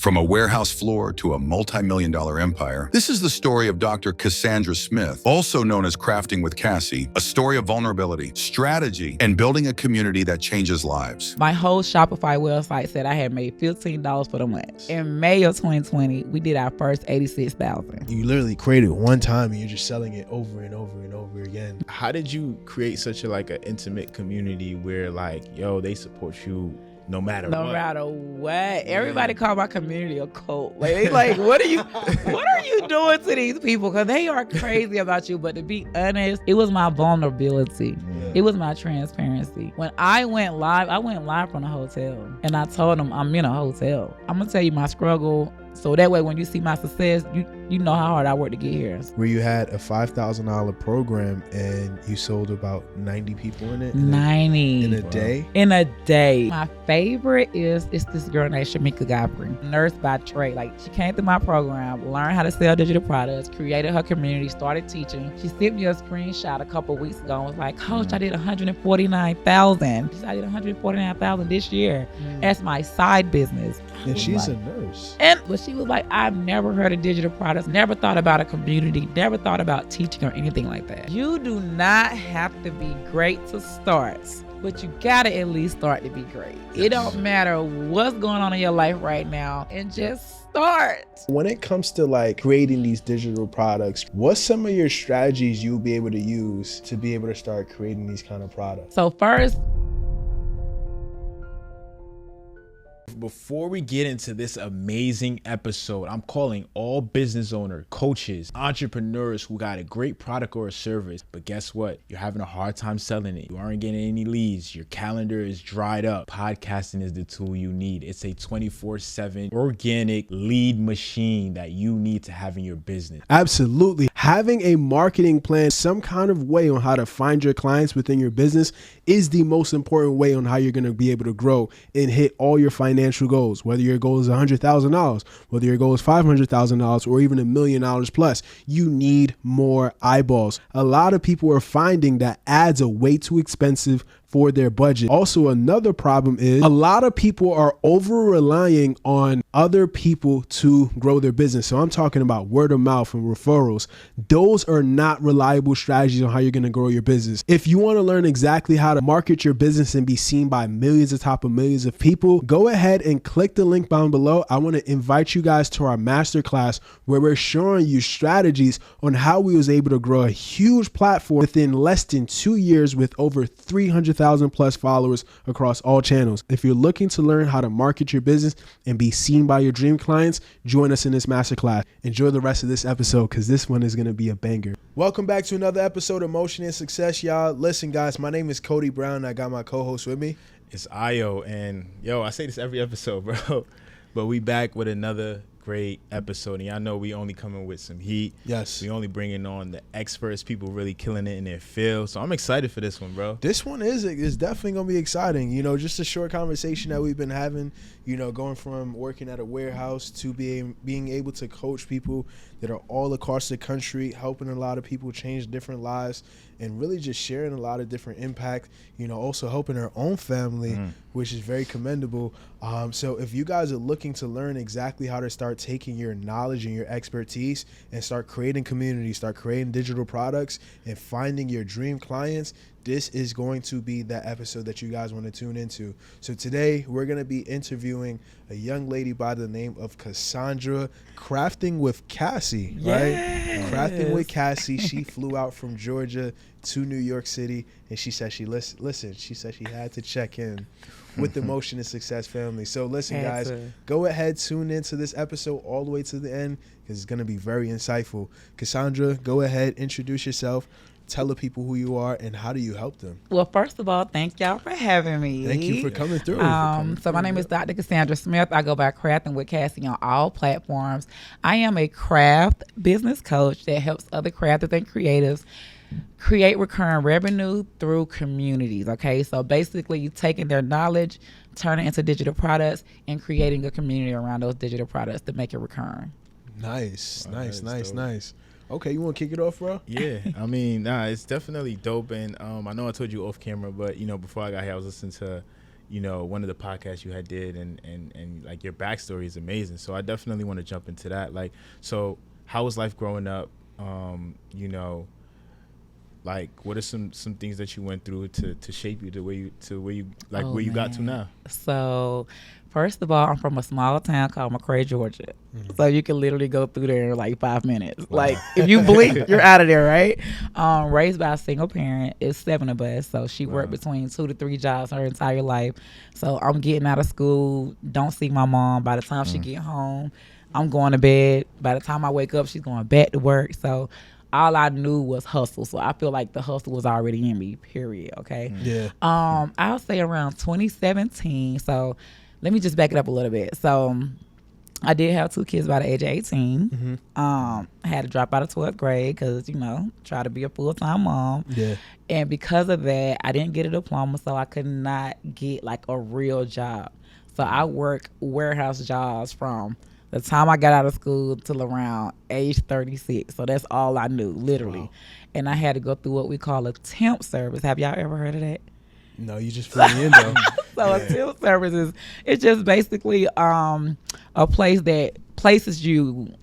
From a warehouse floor to a multi-million-dollar empire, this is the story of Dr. Cassandra Smith, also known as Crafting with Cassie, a story of vulnerability, strategy, and building a community that changes lives. My whole Shopify website said I had made $15 for the month. In May of 2020, we did our first $86,000. You literally created it one time and you're just selling it over and over and over again. How did you create such an intimate community where they support you no matter what? Everybody call my community a cult. They what are you doing to these people? Because they are crazy about you. But to be honest, it was my vulnerability. Yeah. It was my transparency. When I went live from a hotel. And I told them I'm in a hotel. I'm going to tell you my struggle. So that way, when you see my success, you know how hard I worked to get here. Where you had a $5,000 program and you sold about 90 people in it? 90. In a day? In a day. My favorite is this girl named Shamika Godfrey, nurse by trade. She came through my program, learned how to sell digital products, created her community, started teaching. She sent me a screenshot a couple weeks ago and was like, Coach, I did $149,000. She said, I did $149,000 this year. That's my side business. And she's a nurse. But she was like, I've never heard of digital products, never thought about a community, never thought about teaching or anything like that. You do not have to be great to start, but you gotta at least start to be great. It don't matter what's going on in your life right now, and just start. When it comes to creating these digital products, what's some of your strategies you'll be able to use to be able to start creating these kind of products? So first, before we get into this amazing episode, I'm calling all business owners, coaches, entrepreneurs who got a great product or a service, but guess what? You're having a hard time selling it. You aren't getting any leads. Your calendar is dried up. Podcasting is the tool you need. It's a 24/7 organic lead machine that you need to have in your business. Absolutely. Having a marketing plan, some kind of way on how to find your clients within your business is the most important way on how you're going to be able to grow and hit all your financial goals, whether your goal is $100,000, whether your goal is $500,000 or even $1 million plus. You need more eyeballs. A lot of people are finding that ads are way too expensive for their budget. Also, another problem is a lot of people are over relying on other people to grow their business. So I'm talking about word of mouth and referrals. Those are not reliable strategies on how you're going to grow your business. If you want to learn exactly how to market your business and be seen by millions of millions of people, go ahead and click the link down below. I want to invite you guys to our masterclass where we're showing you strategies on how we was able to grow a huge platform within less than 2 years with over 300,000 plus followers across all channels. If you're looking to learn how to market your business and be seen by your dream clients, join us in this masterclass. Enjoy the rest of this episode because this one is going to be a banger. Welcome back to another episode of Motion and Success, y'all. Listen, guys, my name is Cody Brown. I got my co-host with me. It's Ayo, and I say this every episode, bro, but we back with another great episode, and y'all know we only coming with some heat. Yes. We only bringing on the experts, people really killing it in their field. So I'm excited for this one, bro. This one is definitely going to be exciting. Just a short conversation that we've been having, going from working at a warehouse to being able to coach people that are all across the country, helping a lot of people change different lives and really just sharing a lot of different impact, also helping our own family, which is very commendable. So if you guys are looking to learn exactly how to start taking your knowledge and your expertise and start creating community, start creating digital products and finding your dream clients, this is going to be the episode that you guys want to tune into. So today we're going to be interviewing a young lady by the name of Cassandra, Crafting with Cassie, right? Yes. Crafting with Cassie. She flew out from Georgia to New York City, and she said she said she had to check in with the Motion and Success family. So listen, guys, go ahead, tune into this episode all the way to the end because it's going to be very insightful. Cassandra, go ahead, introduce yourself. Tell the people who you are and how do you help them. well, first of all, thank y'all for having me. Thank you for coming through. So my name is Dr. Cassandra Smith. I go by Crafting with Cassie on all platforms. I am a craft business coach that helps other crafters and creatives create recurring revenue through communities. Okay, so basically you taking their knowledge, turning it into digital products, and creating a community around those digital products to make it recurring. Nice. Nice. Okay, you want to kick it off, bro? Yeah, I mean, it's definitely dope. And I know I told you off camera, but, before I got here, I was listening to, you know, one of the podcasts you had did, and like your backstory is amazing. So I definitely want to jump into that. Like, so how was life growing up? You know, like what are some things that you went through to shape you where you like where you got to now? So first of all, I'm from a small town called McRae, Georgia. So you can literally go through there in like 5 minutes. Wow. Like if you blink, you're out of there, right? Raised by a single parent. It's 7 of us. So she worked between 2 to 3 jobs her entire life. So I'm getting out of school, don't see my mom. By the time she get home, I'm going to bed. By the time I wake up, she's going back to work. So all I knew was hustle. So I feel like the hustle was already in me, period. Okay. Yeah. I'll say around 2017. So let me just back it up a little bit. So I did have 2 kids by the age of 18. I had to drop out of 12th grade because, you know, try to be a full-time mom. Yeah. And because of that, I didn't get a diploma, so I could not get like a real job. So I worked warehouse jobs from the time I got out of school till around age 36. So that's all I knew, literally. Wow. And I had to go through what we call a temp service. Have y'all ever heard of that? No, you just fill me in though. So a temp service is, it's just basically a place that places you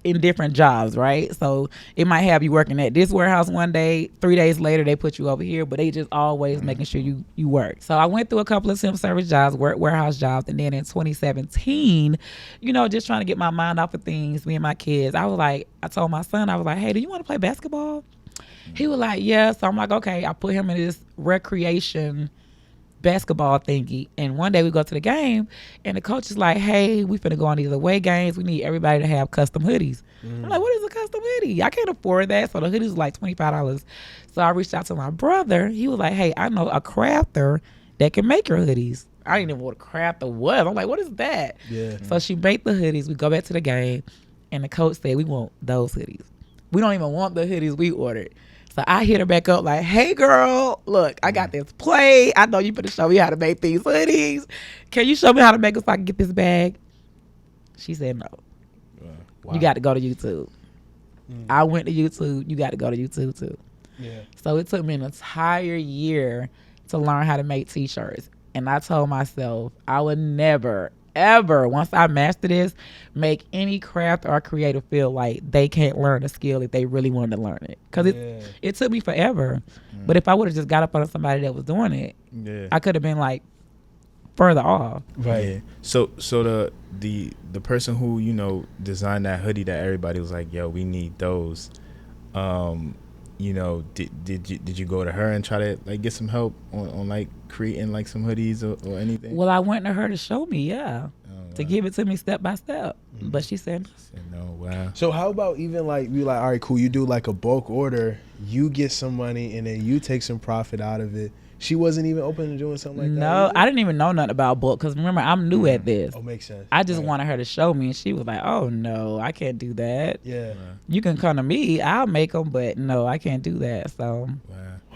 in different jobs, right? So it might have you working at this warehouse one day, 3 days later they put you over here, but they just always making sure you work. So I went through a couple of temp service jobs, warehouse jobs, and then in 2017, you know, just trying to get my mind off of things, me and my kids, I told my son, I was like, hey, do you want to play basketball? He was like, yeah. So I'm like, okay. I put him in this recreation basketball thingy. And one day we go to the game and the coach is like, hey, we finna go on these away games. We need everybody to have custom hoodies. I'm like, what is a custom hoodie? I can't afford that. So the hoodies was like $25. So I reached out to my brother. He was like, hey, I know a crafter that can make your hoodies. I didn't even know what a crafter was. I'm like, what is that? Yeah. So she made the hoodies. We go back to the game and the coach said, we want those hoodies. We don't even want the hoodies we ordered. So I hit her back up like, hey, girl, look, I got this play. I know you finna show me how to make these hoodies. Can you show me how to make them so I can get this bag? She said no. Wow. You got to go to YouTube. I went to YouTube. You got to go to YouTube too. Yeah. So it took me an entire year to learn how to make T-shirts. And I told myself I would never, ever, once I master this, make any craft or creative feel like they can't learn a skill if they really wanted to learn it. Because it took me forever. But if I would have just got up on somebody that was doing it, I could have been like further off. Right. Yeah. So the person who, you know, designed that hoodie that everybody was like, yo, we need those. You know, did you go to her and try to like get some help on like creating like some hoodies or anything? Well, I went to her to show me, to give it to me step by step. But she said no. Wow. So how about even like we like, all right, cool, you do like a bulk order, you get some money and then you take some profit out of it. She wasn't even open to doing something like that? No, either? I didn't even know nothing about bulk because remember, I'm new at this. Oh, makes sense. I just wanted her to show me, and she was like, oh, no, I can't do that. Yeah. You can come to me. I'll make them, but no, I can't do that. So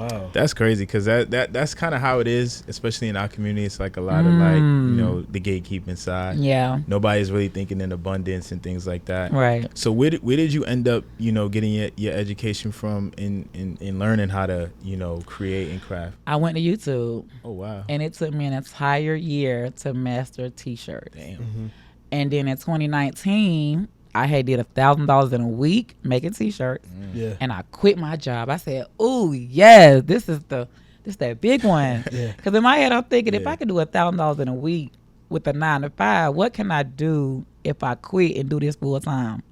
Wow. That's crazy because that's kind of how it is, especially in our community. It's like a lot of like, you know, the gatekeeping side. Yeah. Nobody's really thinking in abundance and things like that. Right. So where did you end up, you know, getting your education from in learning how to, you know, create and craft? I went to YouTube. Oh, wow. And it took me an entire year to master T-shirts. Damn. And then in 2019, I had did $1,000 in a week making T-shirts. Yeah. And I quit my job. I said, "Oh yes, this is that big one." Yeah. Because in my head, I'm thinking, if Yeah. I could do $1,000 in a week with a 9 to 5, what can I do if I quit and do this full time?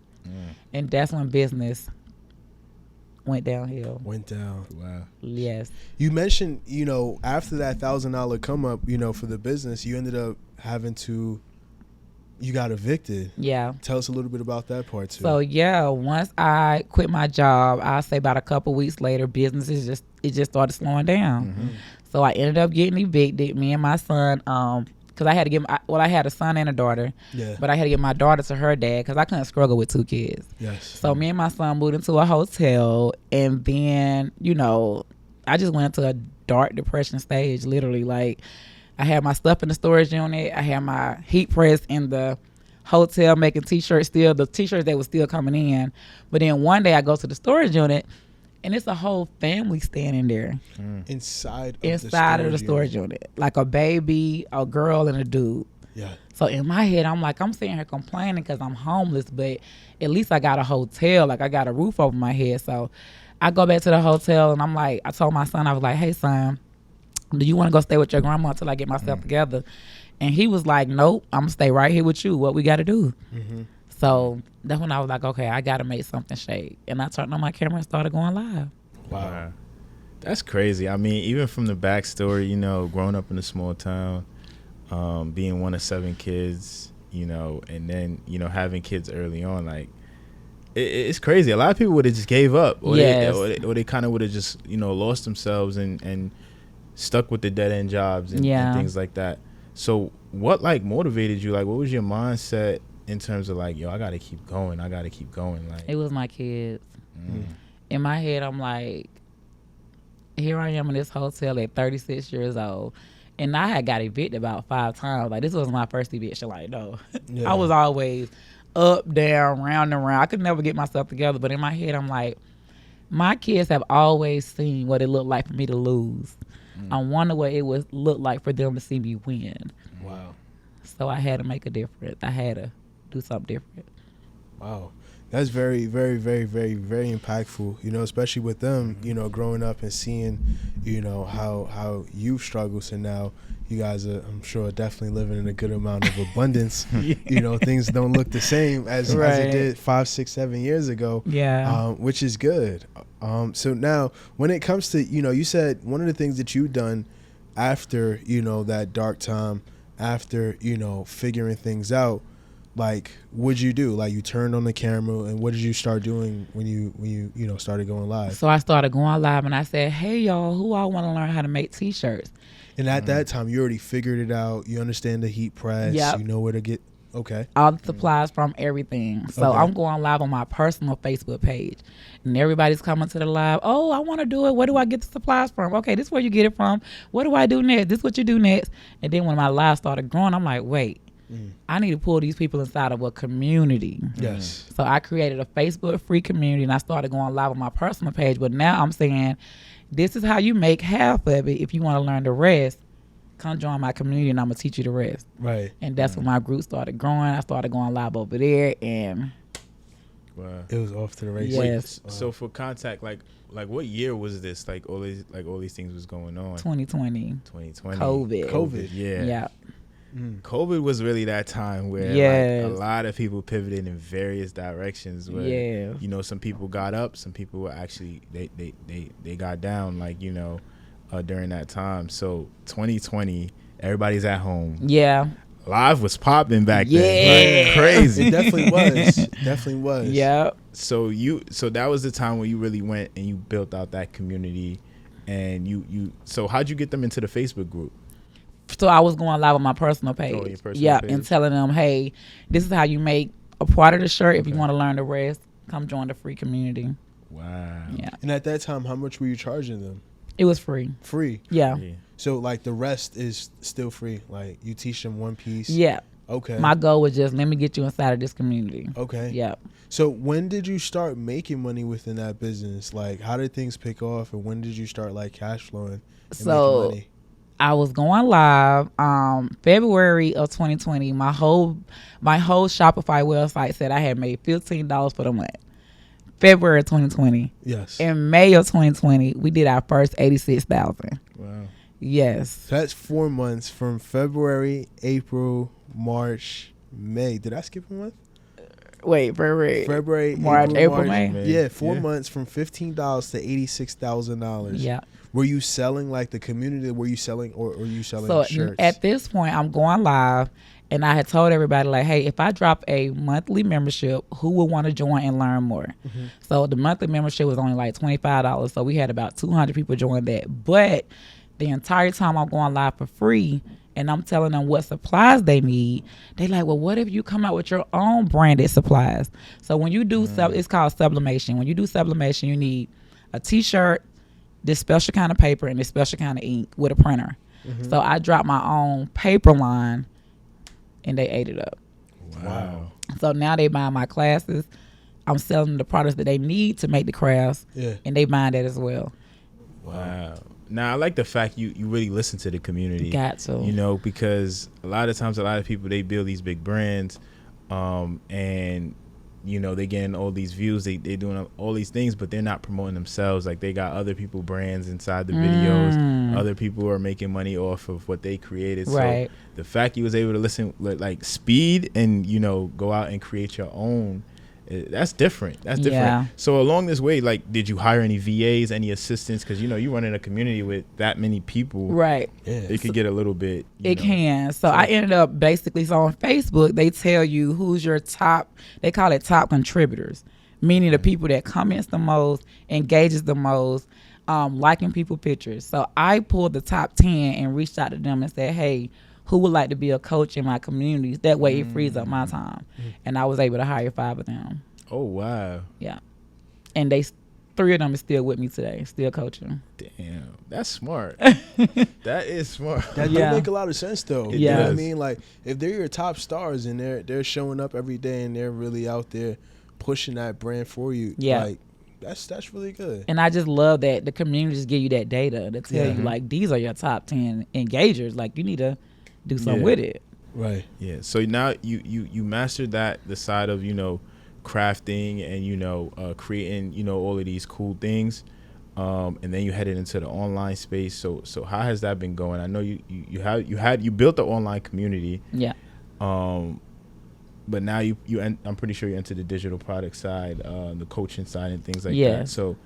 And that's when business went downhill. Went down. Wow. Yes. You mentioned, you know, after that $1,000 come up, you know, for the business, you ended up having to, you got evicted. Yeah. Tell us a little bit about that part too. So yeah, once I quit my job, I'll say about a couple weeks later, business just started slowing down. So I ended up getting evicted. Me and my son, because I had to I had a son and a daughter. Yeah. But I had to get my daughter to her dad because I couldn't struggle with 2 kids. Yes. So me and my son moved into a hotel, and then, you know, I just went into a dark depression stage, literally. Like, I had my stuff in the storage unit. I had my heat press in the hotel making T-shirts still, the T-shirts that was still coming in. But then one day I go to the storage unit, and it's a whole family standing there Inside of the storage unit, like a baby, a girl, and a dude. Yeah. So in my head, I'm like, I'm sitting here complaining because I'm homeless, but at least I got a hotel. Like, I got a roof over my head. So I go back to the hotel, and I'm like, I told my son, I was like, hey, son, do you want to go stay with your grandma until I get myself together? And he was like, nope, I'm going to stay right here with you. What we got to do? So that's when I was like, okay, I got to make something shake. And I turned on my camera and started going live. Wow. That's crazy. I mean, even from the backstory, you know, growing up in a small town, being one of 7 kids, you know, and then, you know, having kids early on, like, it's crazy. A lot of people would have just gave up, or they kind of would have just, you know, lost themselves and stuck with the dead end jobs and things like that. So what, like, motivated you? Like, what was your mindset in terms of, like, yo, I got to keep going. Like, it was my kids. In my head, I'm like, here I am in this hotel at 36 years old. And I had got evicted about 5 times. Like, this was my first eviction. Like, no. I was always up, down, round and round. I could never get myself together. But in my head, I'm like, my kids have always seen what it looked like for me to lose. I wonder what it would look like for them to see me win. Wow. So I had to make a difference. I had to do something different. Wow. That's very, very, very, very, very impactful, you know, especially with them, you know, growing up and seeing, you know, how you've struggled. So now you guys are, I'm sure, definitely living in a good amount of abundance. You know, things don't look the same as it did 5, 6, 7 years ago. Yeah. Which is good. So now when it comes to, you know, you said one of the things that you've done after, you know, that dark time, after, you know, figuring things out, like, what'd you do? Like, you turned on the camera, and what did you start doing when you know, started going live? So I started going live, and I said, hey, y'all, who all want to learn how to make T-shirts? And at that time, you already figured it out. You understand the heat press. Yep. You know where to get. Okay. All the supplies from everything. So I'm going live on my personal Facebook page. And everybody's coming to the live. Oh, I want to do it. Where do I get the supplies from? Okay, this is where you get it from. What do I do next? This is what you do next. And then when my live started growing, I'm like, wait. I need to pull these people inside of a community. Yes. So I created a Facebook free community, and I started going live on my personal page. But now I'm saying, this is how you make half of it. If you want to learn the rest, come join my community, and I'm going to teach you the rest. Right. And that's when my group started growing. I started going live over there, and it was off to the races. Yes. So for contact, like what year was this? Like all these things was going on. 2020. 2020. COVID. Yeah. Yeah. COVID was really that time where like, a lot of people pivoted in various directions. Where, you know, some people got up, some people were actually they got down. Like, you know, during that time. So 2020, everybody's at home. Yeah. Live was popping back then. Like, crazy. It definitely was. Definitely was. Yeah. So that was the time when you really went and you built out that community, and so how'd you get them into the Facebook group? So I was going live on my personal page. Oh, your personal page. And telling them, hey, this is how you make a part of the shirt. If you want to learn the rest, come join the free community. Wow. Yeah. And at that time, how much were you charging them? It was free. Free. Yeah. So like the rest is still free. Like you teach them one piece. Yeah. Okay. My goal was just, let me get you inside of this community. Okay. Yeah. So when did you start making money within that business? Like, how did things pick off, and when did you start like cash flowing and making money? I was going live February of 2020. My whole Shopify website said I had made $15 for the month. February of 2020. Yes. In May of 2020, we did our first 86,000. Wow. Yes. So that's 4 months from February, April, March, May. Did I skip a month? Wait, February, March, April, May. Yeah, 4 months from $15 to $86,000. Yeah. Were you selling like the community? Were you selling or were you selling So shirts? at this point, I'm going live, and I had told everybody, like, hey, if I drop a monthly membership, who would want to join and learn more? So the monthly membership was only like $25. So we had about 200 people join that. But the entire time I'm going live for free, and I'm telling them what supplies they need, they like, well, what if you come out with your own branded supplies? So when you do it's called sublimation. When you do sublimation, you need a T-shirt, this special kind of paper, and this special kind of ink with a printer. So I dropped my own paper line, and they ate it up. Wow. So now they buy my classes. I'm selling the products that they need to make the crafts, and they buying that as well. Wow. Now I like the fact you really listen to the community. Got to. You know, because a lot of times a lot of people, they build these big brands, and you know, they getting all these views, they doing all these things, but they're not promoting themselves. Like, they got other people brands inside the videos. Other people are making money off of what they created. Right. So the fact you was able to listen, like, speed and, you know, go out and create your own, that's different. That's different. Yeah. So along this way, like, did you hire any VAs, any assistants? Because, you know, you run in a community with that many people. Right. It could get a little bit. It can. So I ended up basically, so on Facebook, they tell you who's your top, they call it top contributors, meaning the people that comments the most, engages the most, liking people pictures. So I pulled the top 10 and reached out to them and said, hey, who would like to be a coach in my communities? That way it frees up my time. And I was able to hire 5 of them. Oh, wow. Yeah. And 3 of them is still with me today, still coaching. Damn, that's smart. That is smart. That do make a lot of sense, though. It You know what I does. mean? Like, if they're your top stars and they're showing up every day and they're really out there pushing that brand for you, like, that's really good. And I just love that the community just give you that data to tell you, like, these are your top 10 engagers. Like, you need to do something with it. Right. Yeah. So now you mastered the side of, you know, crafting and, you know, creating, you know, all of these cool things, and then you headed into the online space. So how has that been going? I know you built the online community. Yeah. But now I'm pretty sure you entered the digital product side, the coaching side, and things like that. Yes. So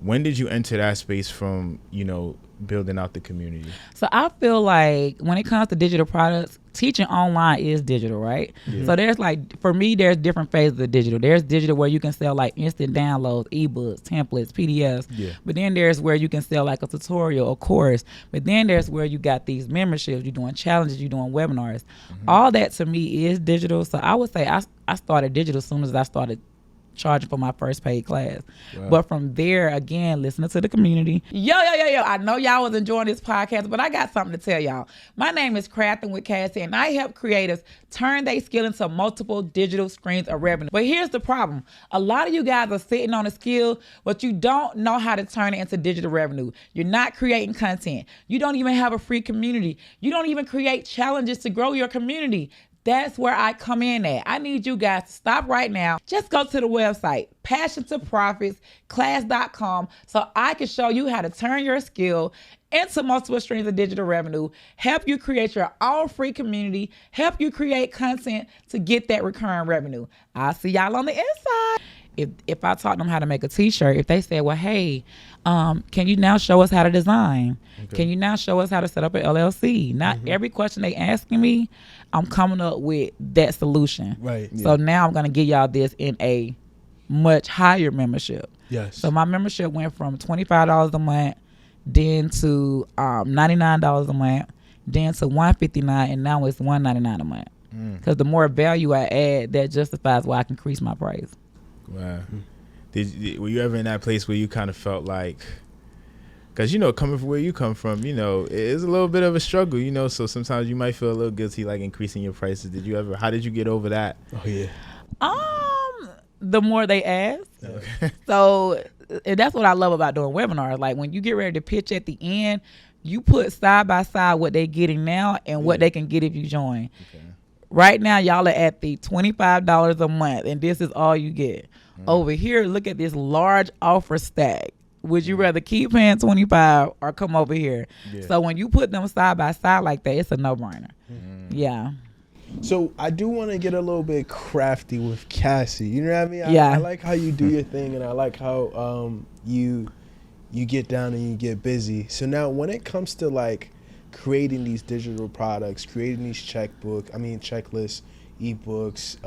when did you enter that space from, you know, building out the community? So I feel like when it comes to digital products, teaching online is digital, right? So there's like, for me, there's different phases of digital. There's digital where you can sell like instant downloads, ebooks, templates, PDFs. But then there's where you can sell like a tutorial, a course. But then there's where you got these memberships, you're doing challenges, you're doing webinars. All that to me is digital. So I would say I started digital as soon as I started charging for my first paid class. But from there, again, listening to the community. Yo. I know y'all was enjoying this podcast, but I got something to tell y'all. My name is Crafting with Cassie, and I help creators turn their skill into multiple digital streams of revenue. But here's the problem. A lot of you guys are sitting on a skill, but you don't know how to turn it into digital revenue. You're not creating content. You don't even have a free community. You don't even create challenges to grow your community. That's where I come in at. I need you guys to stop right now. Just go to the website, passiontoprofitsclass.com, so I can show you how to turn your skill into multiple streams of digital revenue, help you create your own free community, help you create content to get that recurring revenue. I'll see y'all on the inside. If I taught them how to make a t-shirt, if they say, well, hey, can you now show us how to design? Okay. Can you now show us how to set up an LLC? Not every question they asking me, I'm coming up with that solution. Right. So now I'm going to give y'all this in a much higher membership. Yes. So my membership went from $25 a month, then to $99 a month, then to $159, and now it's $199 a month. Because the more value I add, that justifies why I can increase my price. Wow. Were you ever in that place where you kind of felt like, because, you know, coming from where you come from, you know, it's a little bit of a struggle, you know, so sometimes you might feel a little guilty, like increasing your prices. How did you get over that? Oh, yeah. The more they ask. Okay. So and that's what I love about doing webinars. Like, when you get ready to pitch at the end, you put side by side what they're getting now and what they can get if you join. Okay. Right now, y'all are at the $25 a month, and this is all you get. Over here, look at this large offer stack. Would you rather keep paying $25 or come over here? Yeah. So when you put them side by side like that, it's a no-brainer. Yeah. So I do want to get a little bit crafty with Cassie. You know what I mean? I like how you do your thing, and I like how you get down and you get busy. So now when it comes to like creating these digital products, creating these checklists, ebooks,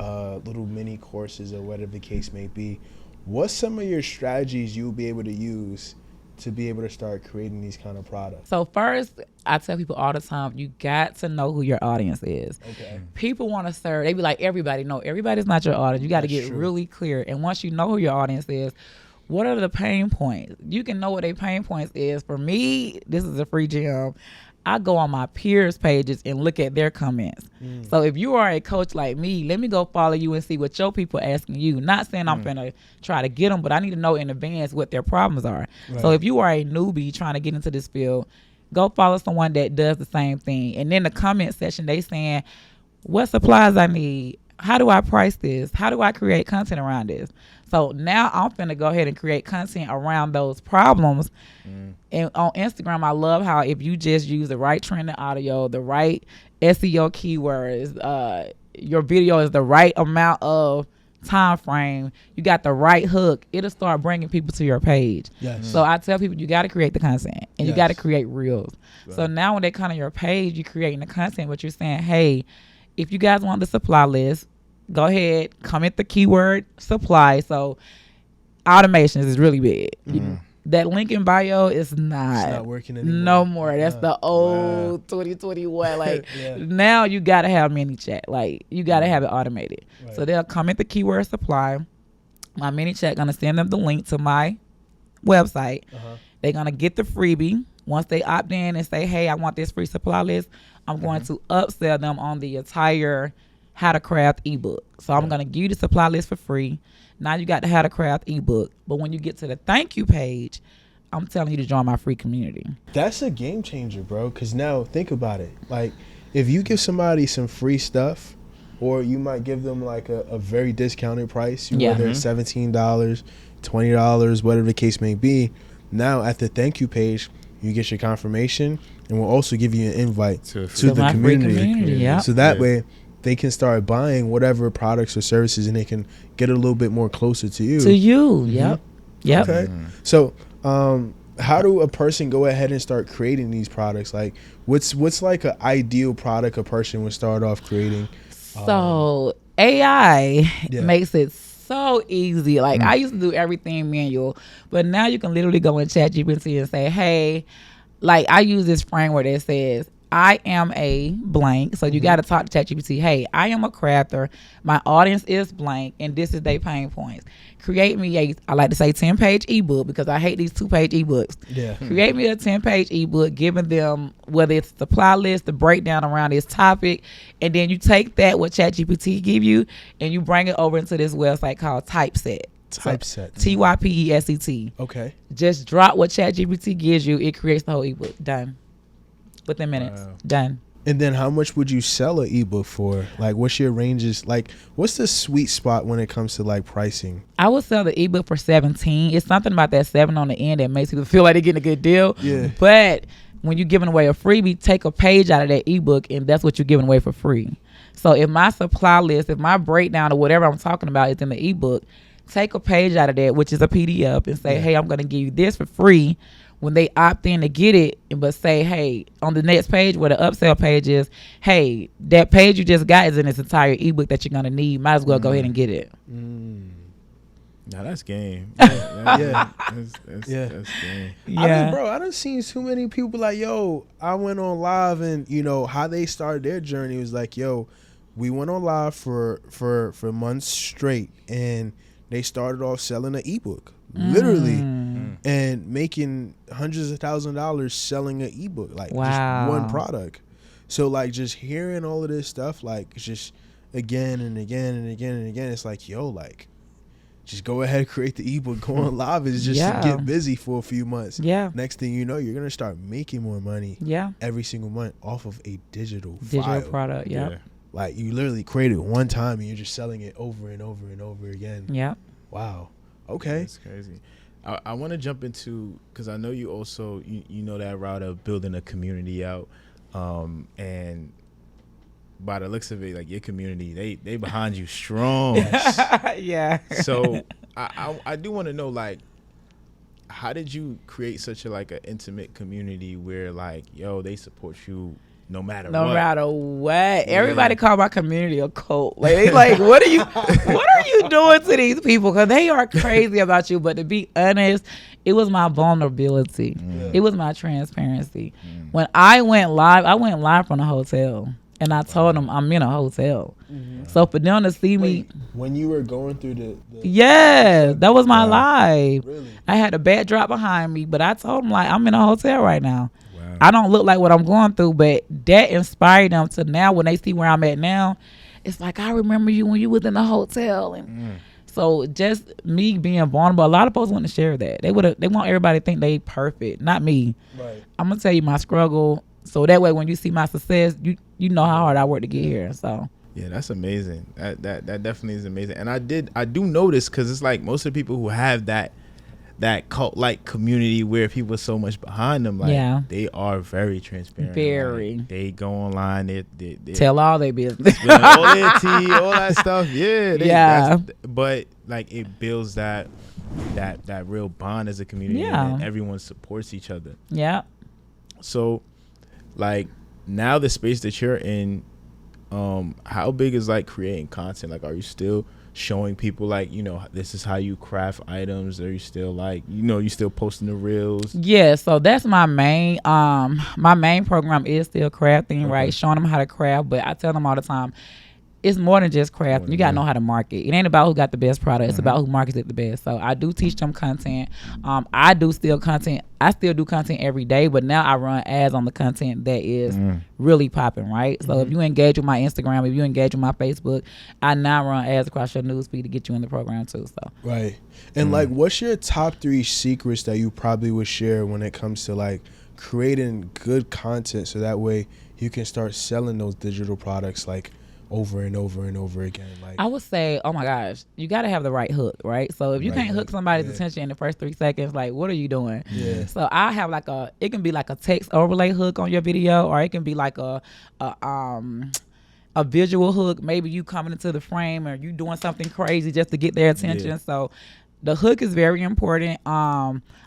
little mini courses, or whatever the case may be, what's some of your strategies you'll be able to use to be able to start creating these kind of products? So first, I tell people all the time, you got to know who your audience is. Okay. People want to serve. They be like, everybody. No, everybody's not your audience. You got to get really clear. And once you know who your audience is, what are the pain points? You can know what their pain points is. For me, this is a free gem. I go on my peers' pages and look at their comments. So if you are a coach like me, let me go follow you and see what your people are asking you. Not saying I'm finna try to get them, but I need to know in advance what their problems are. Right. So if you are a newbie trying to get into this field, go follow someone that does the same thing. And then the comment section, they saying, what supplies I need? How do I price this? How do I create content around this? So now I'm finna go ahead and create content around those problems. And on Instagram, I love how if you just use the right trending audio, the right SEO keywords, your video is the right amount of time frame, you got the right hook, it'll start bringing people to your page. Yes. So I tell people you got to create the content and you Yes. got to create reels. So now when they come to your page, you're creating the content, but you're saying, hey, if you guys want the supply list, go ahead, comment the keyword supply. So automations is really big. That link in bio is not working anymore. No more. That's the old 2021. Like now you gotta have ManyChat. Like you gotta have it automated. Right. So they'll comment the keyword supply. My ManyChat gonna send them the link to my website. They're gonna get the freebie. Once they opt in and say, hey, I want this free supply list, I'm going to upsell them on the entire How to Craft ebook. So I'm going to give you the supply list for free. Now you got the How to Craft ebook. But when you get to the thank you page, I'm telling you to join my free community. That's a game changer, bro. Because now think about it. Like, if you give somebody some free stuff, or you might give them like a very discounted price, whether it's $17, $20, whatever the case may be. Now at the thank you page, you get your confirmation, and we'll also give you an invite to the my free community. community, yeah. So that way they can start buying whatever products or services, and they can get a little bit more closer to you. Yep. Okay. So how do a person go ahead and start creating these products? Like what's like an ideal product a person would start off creating? So AI makes it so easy. Like I used to do everything manual, but now you can literally go in ChatGPT and say, hey, like I use this framework that says, I am a blank. So you got to talk to ChatGPT. Hey, I am a crafter. My audience is blank, and this is their pain points. Create me I like to say 10-page ebook because I hate these 2-page ebooks. Yeah. Create me a 10-page ebook, giving them whether it's the supply list, the breakdown around this topic, and then you take that what ChatGPT give you, and you bring it over into this website called Typeset. Typeset. TYPESET. Okay. Just drop what ChatGPT gives you. It creates the whole ebook. Done. Within minutes. Wow. Done. And then how much would you sell an ebook for? Like, what's your ranges? Like, what's the sweet spot when it comes to like pricing? I would sell the ebook for $17. It's something about that 7 on the end that makes people feel like they're getting a good deal. Yeah. But when you're giving away a freebie, take a page out of that ebook, and that's what you're giving away for free. So if my supply list, if my breakdown or whatever I'm talking about is in the ebook, take a page out of that, which is a PDF, and say, hey, I'm going to give you this for free. When they opt in to get it, but say, hey, on the next page where the upsell page is, hey, that page you just got is in this entire ebook that you're going to need. Might as well go ahead and get it. Now that's game. Yeah. That's game. Yeah. I mean, bro, I done seen too many people like, yo, I went on live, and you know how they started their journey was like, yo, we went on live for months straight, and they started off selling an ebook, literally, and making hundreds of thousands of dollars selling an ebook, like Wow. just one product. So like just hearing all of this stuff, like just again and again and again and again, it's like, yo, like just go ahead, create the ebook, go on live, is just to get busy for a few months. Yeah. Next thing you know, you're gonna start making more money. Yeah. Every single month off of a digital Digital file. product. Yep. Yeah. Like you literally create it one time and you're just selling it over and over and over again. Yep. Wow. Okay. That's crazy. I want to jump into, because I know you also you know that route of building a community out, and by the looks of it, like your community, they behind you strong. Yeah. So I do want to know, like, how did you create such a like an intimate community where like, yo, they support you no matter what? Everybody call my community a cult. Like they like, what are you doing to these people? Because they are crazy about you. But to be honest, it was my vulnerability. It was my transparency. When I went live from a hotel, and I told them I'm in a hotel. So for them to see me, when you were going through the yeah, that was my life. Really? I had a backdrop behind me, but I told them like I'm in a hotel right now. Wow. I don't look like what I'm going through, but that inspired them to now when they see where I'm at now, it's like, I remember you when you was in the hotel. And so just me being vulnerable, a lot of folks want to share that. They want everybody to think they perfect, not me. Right. I'm going to tell you my struggle. So that way when you see my success, you know how hard I worked to get here. So yeah, that's amazing. That definitely is amazing. And I do notice, because it's like most of the people who have that cult like community where people are so much behind them, like they are very transparent. Very. Like, they go online, they tell all their business. all their tea, all that stuff. Yeah. But like it builds that real bond as a community, and everyone supports each other. Yeah. So like now the space that you're in, how big is like creating content? Like, are you still showing people like, you know, this is how you craft items? Are you still like, you know, you still posting the reels? Yeah, so that's my main program is still crafting, right? Showing them how to craft, but I tell them all the time, it's more than just crafting. You gotta know how to market. It ain't about who got the best product. It's about who markets it the best. So I do teach them content. I still do content every day, but now I run ads on the content that is really popping, right? So if you engage with my Instagram, if you engage with my Facebook, I now run ads across your newsfeed to get you in the program too. So right. And like, what's your top 3 secrets that you probably would share when it comes to like creating good content, so that way you can start selling those digital products like over and over and over again? Like, I would say, oh my gosh, you got to have the right hook, right? So if you can't hook somebody's attention in the first 3 seconds, like, what are you doing? Yeah. So I have like it can be like a text overlay hook on your video, or it can be like a visual hook. Maybe you coming into the frame or you doing something crazy just to get their attention. Yeah. So the hook is very important.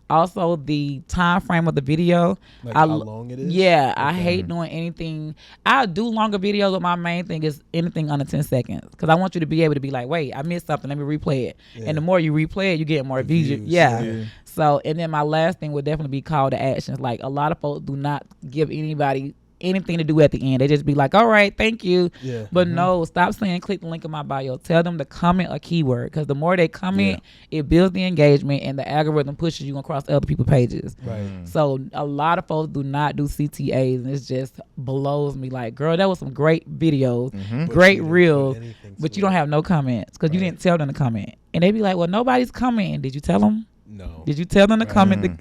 Also the time frame of the video. Like how long it is? Yeah, okay. I hate doing anything. I do longer videos, but my main thing is anything under 10 seconds. Because I want you to be able to be like, wait, I missed something. Let me replay it. Yeah. And the more you replay it, you get more views. Yeah. So, and then my last thing would definitely be call to actions. Like, a lot of folks do not give anybody anything to do at the end. They just be like, all right, thank you. Yeah. But no, stop saying click the link in my bio. Tell them to comment a keyword, because the more they comment, it builds the engagement, and the algorithm pushes you across other people's pages. Right. So a lot of folks do not do CTAs, and it just blows me. Like, girl, that was some great videos, great reels, but you don't have no comments because you didn't tell them to comment. And they be like, well, nobody's commenting. Did you tell them? No. Did you tell them to comment?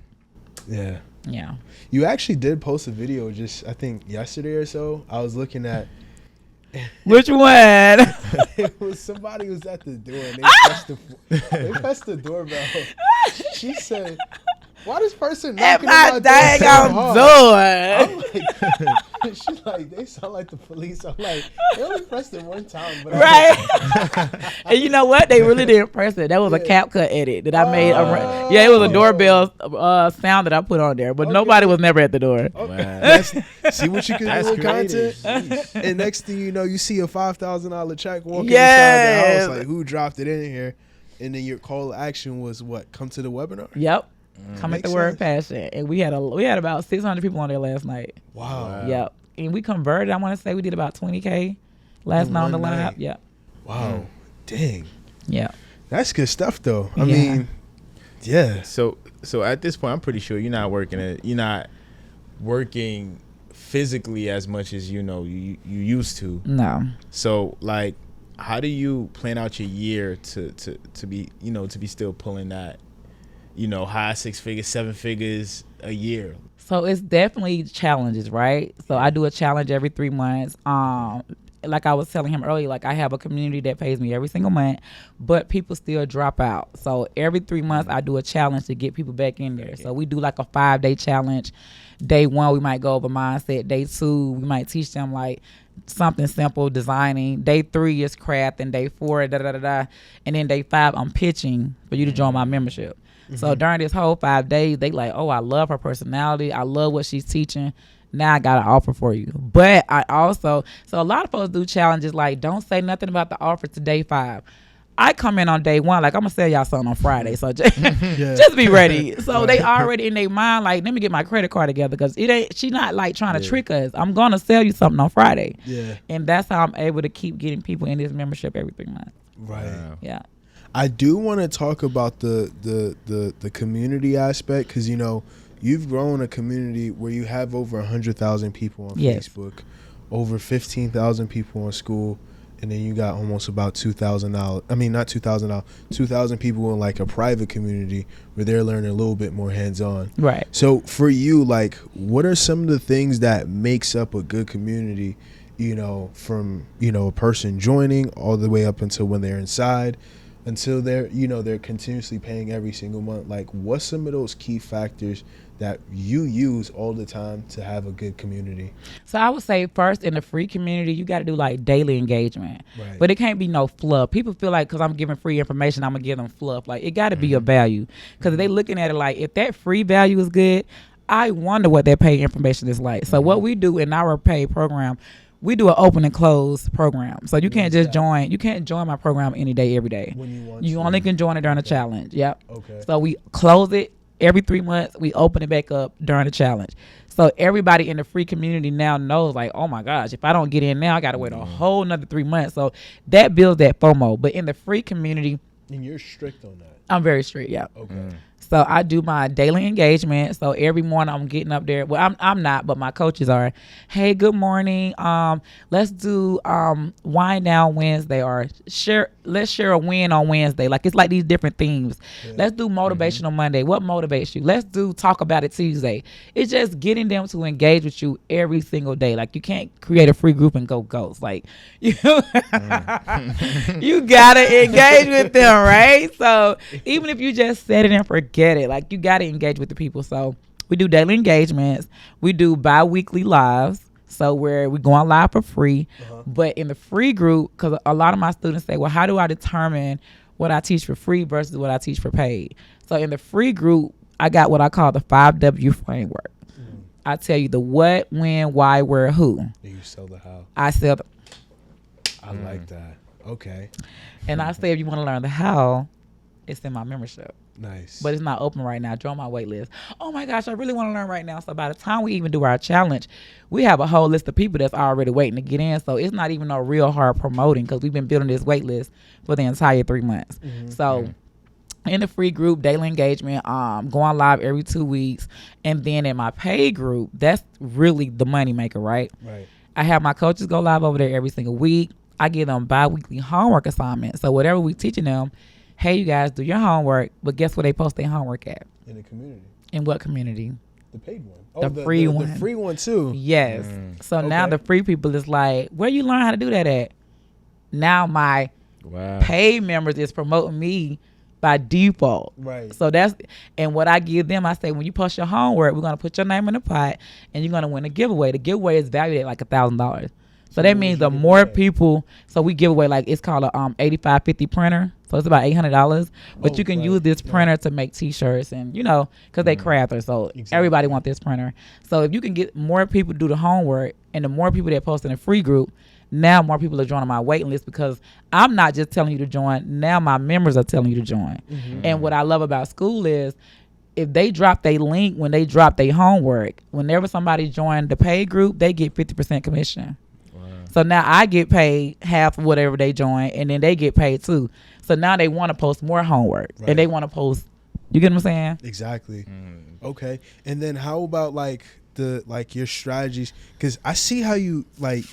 Yeah. Yeah. You actually did post a video just, I think, yesterday or so. I was looking at. Which one? It was somebody who was at the door and they pressed the doorbell. She said, why this person knocking on my door? I'm like, she's like, they sound like the police. I'm like, they only pressed it one time. But right. And you know what? They really didn't press it. That was a CapCut edit that I made. Yeah, it was a doorbell sound that I put on there, but nobody was never at the door. Okay. See what you can do with content. And next thing you know, you see a $5,000 check walking inside the house. Like, who dropped it in here? And then your call to action was what? Come to the webinar? Yep. Come at the word passion. And we had about 600 people on there last night. Wow. Yep. And we converted, I want to say we did about 20K last night on the lineup. Yep. Wow. Dang. Yeah. That's good stuff though. I mean, yeah. So at this point, I'm pretty sure you're not working physically as much as you used to. No. So like, how do you plan out your year to be still pulling that, high 6 figures, 7 figures a year? So it's definitely challenges, right? So I do a challenge every 3 months. Like I was telling him earlier, like I have a community that pays me every single month, but people still drop out. So every 3 months I do a challenge to get people back in there. So we do like a 5-day challenge. Day 1, we might go over mindset. Day 2, we might teach them like something simple, designing. Day 3 is craft, and day 4, and then day 5, I'm pitching for you to join my membership. So during this whole 5 days, they like, oh, I love her personality. I love what she's teaching. Now I got an offer for you. But I also, so a lot of folks do challenges like, don't say nothing about the offer to day 5. I come in on day 1, like I'm gonna sell y'all something on Friday, so just be ready. So they already in their mind, like, let me get my credit card together, because she's not like trying to trick us. I'm gonna sell you something on Friday. Yeah. And that's how I'm able to keep getting people in this membership every 3 months. Right. Wow. Yeah. I do want to talk about the community aspect, because you've grown a community where you have over 100,000 people on Yes. Facebook, over 15,000 people on school, and then you got almost about 2,000 now. I mean, not 2,000 now, 2,000 people in like a private community where they're learning a little bit more hands-on. Right. So for you, like, what are some of the things that makes up a good community, you know, from, you know, a person joining all the way up until when they're inside, until they're, you know, they're continuously paying every single month? Like, what's some of those key factors that you use all the time to have a good community? So I would say first, in the free community, you got to do like daily engagement. Right. But it can't be no fluff. People feel like because I'm giving free information, I'm going to give them fluff. Like, it got to be a value. Because they looking at it like, if that free value is good, I wonder what that paid information is like. So what we do in our paid program, we do an open and close program. So you can't just join. You can't join my program any day, every day. When you want You to. only can join it during the challenge. Yep. Okay. So we close it every 3 months. We open it back up during the challenge. So everybody in the free community now knows, like, oh my gosh, if I don't get in now, I got to wait a whole another 3 months. So that builds that FOMO. But in the free community, And you're strict on that. I'm very strict. Yeah. Okay. So I do my daily engagement. So every morning I'm getting up there. Well, I'm not, but my coaches are. Hey, good morning. Let's do wind down Wednesday, or let's share a win on Wednesday. Like, it's like these different themes. Yeah. Let's do motivational Monday. What motivates you? Let's do talk about it Tuesday. It's just getting them to engage with you every single day. Like, you can't create a free group and go ghost. Like, you you gotta engage with them, right? So even if you just set it and forget it, like, you gotta engage with the people. So we do daily engagements. We do bi-weekly lives. So where we're going live for free. But in the free group, because a lot of my students say, well, how do I determine what I teach for free versus what I teach for paid? So in the free group, I got what I call the 5W framework. I tell you the what, when, why, where, who. You sell the how. I sell the, I like that. Okay. and I say, if you want to learn the how, it's in my membership. Nice. But it's not open right now. Join my wait list. Oh my gosh, I really want to learn right now. So by the time we even do our challenge, we have a whole list of people that's already waiting to get in. So it's not even no real hard promoting, because we've been building this wait list for the entire 3 months. So in the free group, daily engagement, going live every 2 weeks. And then in my paid group, that's really the money maker, right? Right. I have my coaches go live over there every single week. I give them bi-weekly homework assignments. So whatever we're teaching them, hey, you guys, do your homework. But guess where they post their homework at? In the community. In what community? The paid one. The free one. The free one too. Yes. So now Okay. the free people is like, where you learn how to do that at? Now my Wow. paid members is promoting me by default. Right. So that's, and what I give them, I say, when you post your homework, we're going to put your name in the pot and you're going to win a giveaway. The giveaway is valued at like $1,000. So that means the more people, so we give away, like, it's called a 8550 printer. So it's about $800, but you can use this printer to make t-shirts and, you know, because they crafters. So everybody want this printer. So if you can get more people to do the homework, and the more people that post in a free group, now more people are joining my waiting list, because I'm not just telling you to join. Now my members are telling you to join. And what I love about school is, if they drop their link when they drop their homework, whenever somebody join the paid group, they get 50% commission. So now I get paid half of whatever they join, and then they get paid too. So now they want to post more homework, and they want to post. You get what I'm saying? Exactly. Okay. And then how about like your strategies? Because I see how you like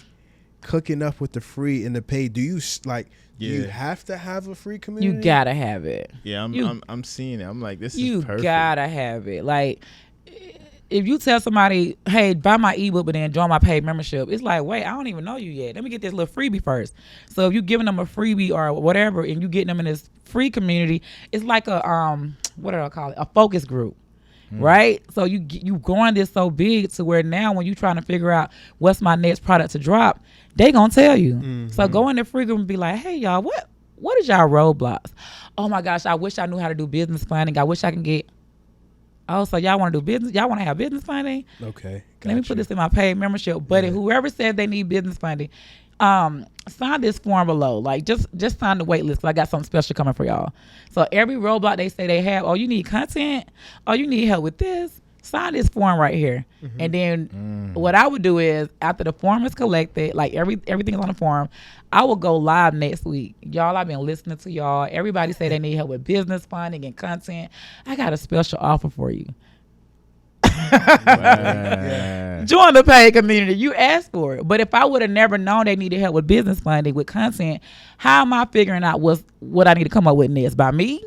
cooking up with the free and the paid. Do you like? Do you have to have a free community? You gotta have it. Yeah, I'm seeing it. I'm like, this You is perfect. gotta have it. Like, if you tell somebody, hey, buy my ebook, but then join my paid membership, it's like, wait, I don't even know you yet. Let me get this little freebie first. So if you're giving them a freebie or whatever, and you getting them in this free community, it's like a what do I call it? A focus group. Right? So you growing this so big to where now when you trying to figure out what's my next product to drop, they gonna tell you. So go in the free group and be like, hey y'all, what is y'all roadblocks? Oh my gosh, I wish I knew how to do business funding. I wish I can get. Oh, so y'all want to do business? Y'all want to have business funding? Okay. Let me put this in my paid membership. But whoever says they need business funding, sign this form below. Like, just sign the wait list, 'cause I got something special coming for y'all. So every roadblock they say they have, oh, you need content, oh, you need help with this, sign this form right here. And then what I would do is, after the form is collected, like everything is on the form, I will go live next week. Y'all, I've been listening to y'all. Everybody say they need help with business funding and content. I got a special offer for you. Join the paid community. You asked for it. But if I would have never known they needed help with business funding, with content, how am I figuring out what I need to come up with next? By me?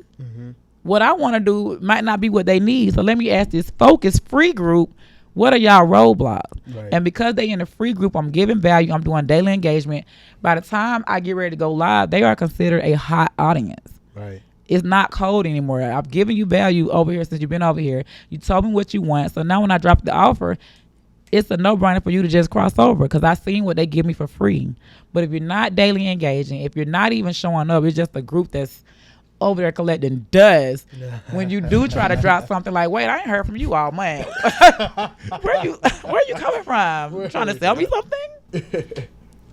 What I want to do might not be what they need. So let me ask this focused free group, what are y'all roadblocks? Right. And because they in a free group, I'm giving value. I'm doing daily engagement. By the time I get ready to go live, they are considered a hot audience. Right. It's not cold anymore. I've given you value over here since you've been over here. You told me what you want. So now when I drop the offer, it's a no-brainer for you to just cross over because I've seen what they give me for free. But if you're not daily engaging, if you're not even showing up, it's just a group that's over there collecting dust. When you do try to drop something like, wait, I ain't heard from you all month. where you coming from? Trying to sell me something?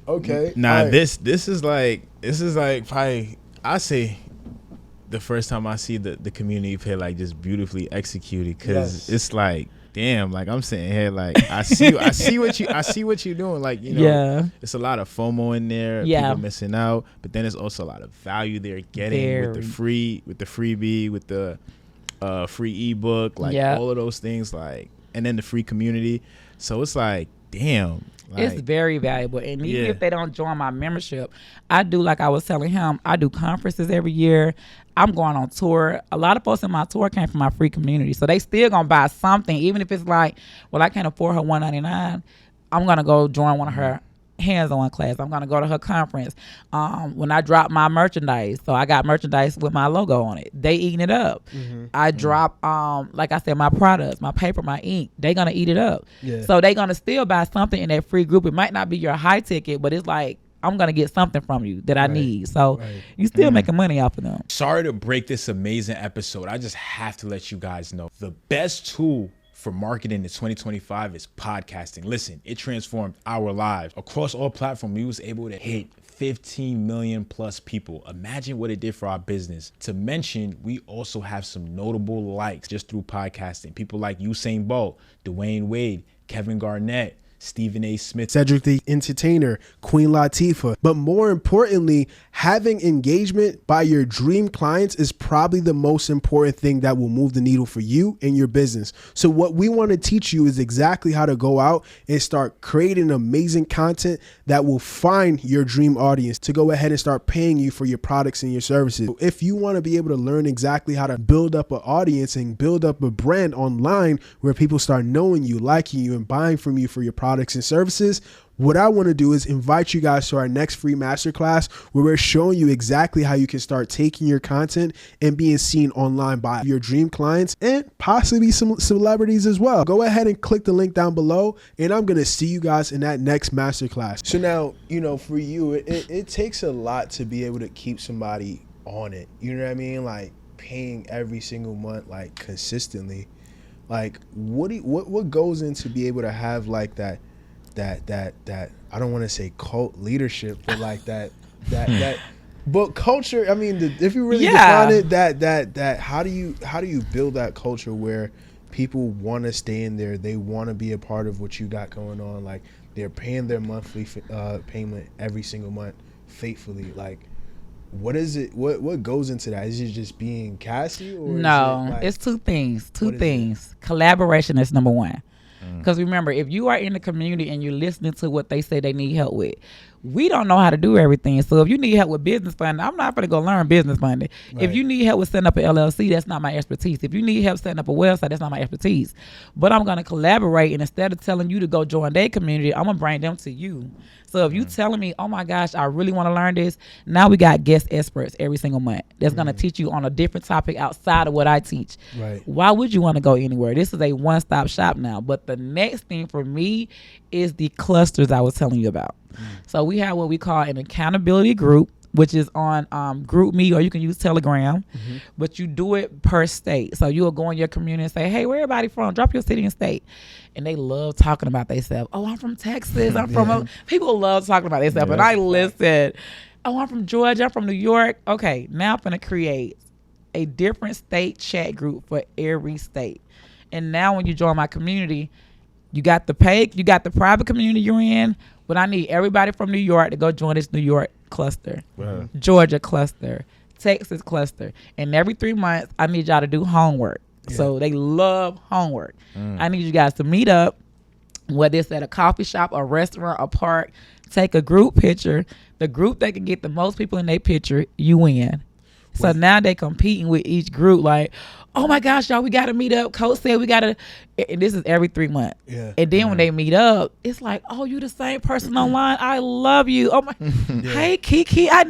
Okay. Nah, right. This is like probably I say the first time I see the community pay like just beautifully executed because it's like damn, like I'm sitting here like I see what you're doing, like it's a lot of FOMO in there, people missing out, but then there's also a lot of value they're getting with the freebie, with the free ebook, like all of those things, like, and then the free community. So it's like damn. Like, it's very valuable. And even if they don't join my membership, I do, like I was telling him, I do conferences every year. I'm going on tour. A lot of folks in my tour came from my free community. So they still going to buy something. Even if it's like, well, I can't afford her $199. I'm going to go join one of her hands-on class. I'm going to go to her conference. When I drop my merchandise, so I got merchandise with my logo on it, they eating it up. I drop, like I said, my products, my paper, my ink, they going to eat it up. So they going to still buy something in that free group. It might not be your high ticket, but it's like, I'm going to get something from you that I need. So you still making money off of them. Sorry to break this amazing episode. I just have to let you guys know the best tool for marketing in 2025 is podcasting. Listen, it transformed our lives. Across all platforms, we was able to hit 15 million plus people. Imagine what it did for our business. To mention, we also have some notable likes just through podcasting. People like Usain Bolt, Dwayne Wade, Kevin Garnett, Stephen A. Smith, Cedric the Entertainer, Queen Latifah. But more importantly, having engagement by your dream clients is probably the most important thing that will move the needle for you and your business. So what we want to teach you is exactly how to go out and start creating amazing content that will find your dream audience to go ahead and start paying you for your products and your services. If you want to be able to learn exactly how to build up an audience and build up a brand online where people start knowing you, liking you, and buying from you for your products and services, what I want to do is invite you guys to our next free masterclass where we're showing you exactly how you can start taking your content and being seen online by your dream clients and possibly some celebrities as well. Go ahead and click the link down below and I'm going to see you guys in that next masterclass. So now, for you, it takes a lot to be able to keep somebody on it. You know what I mean? Like paying every single month, like consistently. Like what goes into be able to have like that I don't want to say cult leadership, but like that but culture. I mean, if you really define it, that how do you build that culture where people want to stay in there, they want to be a part of what you got going on, like they're paying their monthly payment every single month faithfully. Like, what is it? What goes into that? Is it just being Cassie? Or no, it's two things. Collaboration is number one. Because remember, if you are in the community and you're listening to what they say they need help with, we don't know how to do everything. So if you need help with business funding, I'm not going to go learn business funding. Right. If you need help with setting up an LLC, that's not my expertise. If you need help setting up a website, that's not my expertise. But I'm going to collaborate, and instead of telling you to go join their community, I'm going to bring them to you. So if you telling me, oh my gosh, I really want to learn this, now we got guest experts every single month that's going to teach you on a different topic outside of what I teach. Right. Why would you want to go anywhere? This is a one-stop shop now. But the next thing for me is the clusters I was telling you about. So we have what we call an accountability group, which is on GroupMe, or you can use Telegram, but you do it per state. So you'll go in your community and say, hey, where everybody from? Drop your city and state. And they love talking about themselves. Oh, I'm from Texas. I'm from, people love talking about themselves. And I listen, oh, I'm from Georgia. I'm from New York. Okay, now I'm going to create a different state chat group for every state. And now when you join my community, you got the private community you're in, but I need everybody from New York to go join this New York cluster, Georgia cluster, Texas cluster. And every 3 months, I need y'all to do homework. So they love homework. I need you guys to meet up, whether it's at a coffee shop, a restaurant, a park, take a group picture. The group that can get the most people in their picture, you win. So now they competing with each group like, oh my gosh, y'all, we got to meet up. Coach said we got to, and this is every 3 months. Yeah. And then when they meet up, it's like, oh, you the same person online. I love you. Oh my, hey, Kiki, I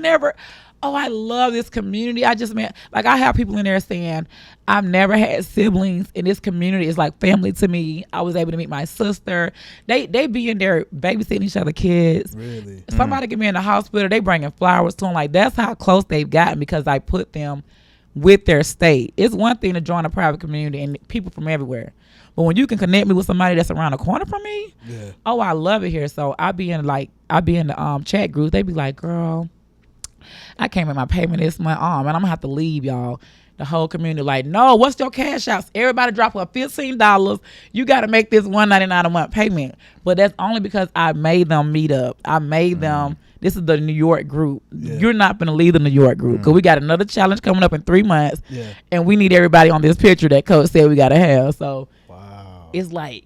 love this community. I just met, like I have people in there saying, I've never had siblings in this community. It's like family to me. I was able to meet my sister. They be in there babysitting each other kids. Really? Somebody can be in the hospital. They bringing flowers to them. Like that's how close they've gotten because I put them with their state. It's one thing to join a private community and people from everywhere. But when you can connect me with somebody that's around the corner from me, oh, I love it here. So I be in the chat group. They be like, girl, I came in my payment this month, and I'm gonna have to leave y'all. The whole community like, no, what's your cash outs? Everybody drop her $15. You got to make this $199 a month payment. But that's only because I made them meet up. I made them. This is the New York group. You're not gonna leave the New York group because we got another challenge coming up in 3 months, and we need everybody on this picture that Coach said we gotta have. So it's like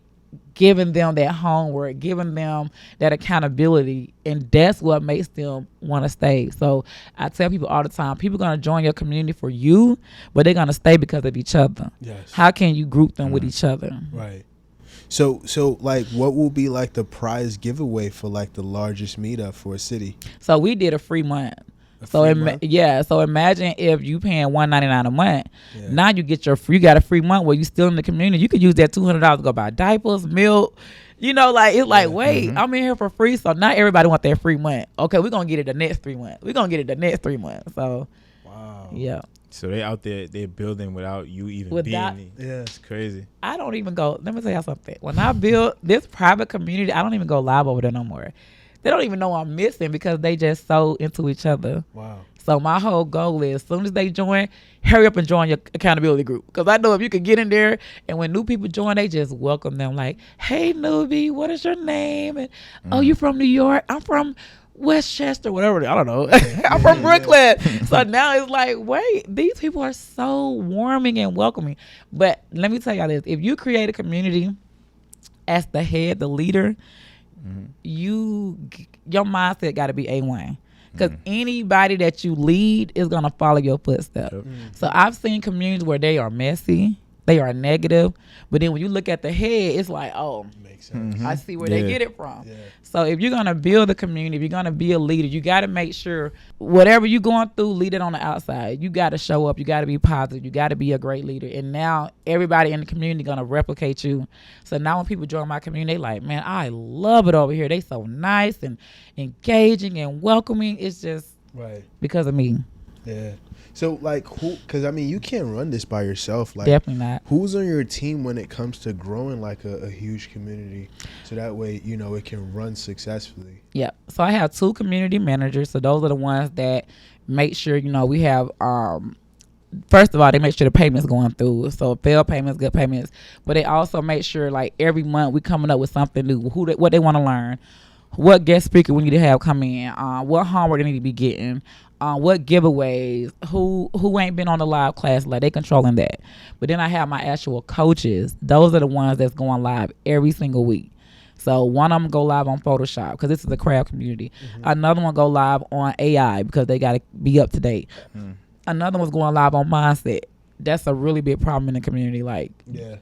giving them that homework, giving them that accountability, and that's what makes them want to stay. So I tell people all the time, people going to join your community for you, but they're going to stay because of each other. Yes. How can you group them with each other? Right. So like what will be like the prize giveaway for like the largest meetup for a city? So we did a free month. So imagine if you paying $199 a month. Now you get you got a free month where you still in the community. You could use that $200 to go buy diapers, milk. You know, like it's like, wait, I'm in here for free. So not everybody want their free month. Okay, we're gonna get it the next 3 months. We're gonna get it the next 3 months. So yeah. So they out there, they're building without you even being there. Yeah, it's crazy. I don't even go. Let me tell you something. When I build this private community, I don't even go live over there no more. They don't even know I'm missing because they just so into each other. Wow. So my whole goal is as soon as they join, hurry up and join your accountability group. Because I know if you could get in there and when new people join, they just welcome them like, hey, newbie, what is your name? And oh, you from New York? I'm from Westchester, whatever. I don't know. I'm from Brooklyn. So now it's like, wait, these people are so warming and welcoming. But let me tell y'all this. If you create a community as the head, the leader, your mindset got to be A1. Because anybody that you lead is going to follow your footsteps. So I've seen communities where they are messy, they are negative, but then when you look at the head, it's like, oh, makes sense. I see where they get it from. So if you're going to build a community, if you're going to be a leader, you got to make sure whatever you're going through, lead it on the outside. You got to show up. You got to be positive. You got to be a great leader. And now everybody in the community going to replicate you. So now when people join my community, they like, man, I love it over here. They so nice and engaging and welcoming. It's just because of me. Yeah. So like who, because I mean you can't run this by yourself. Like definitely not. Who's on your team when it comes to growing like a huge community so that way, you know, it can run successfully? Yeah. So I have 2 community managers. So those are the ones that make sure, you know, we have first of all, they make sure the payments going through. So failed payments, good payments. But they also make sure like every month we coming up with something new, what they want to learn, what guest speaker we need to have come in, what homework they need to be getting, what giveaways, who ain't been on the live class, like they controlling that. But then I have my actual coaches. Those are the ones that's going live every single week. So one of them go live on Photoshop because this is a craft community. Another one go live on AI because they got to be up to date. Another one's going live on mindset. That's a really big problem in the community. Like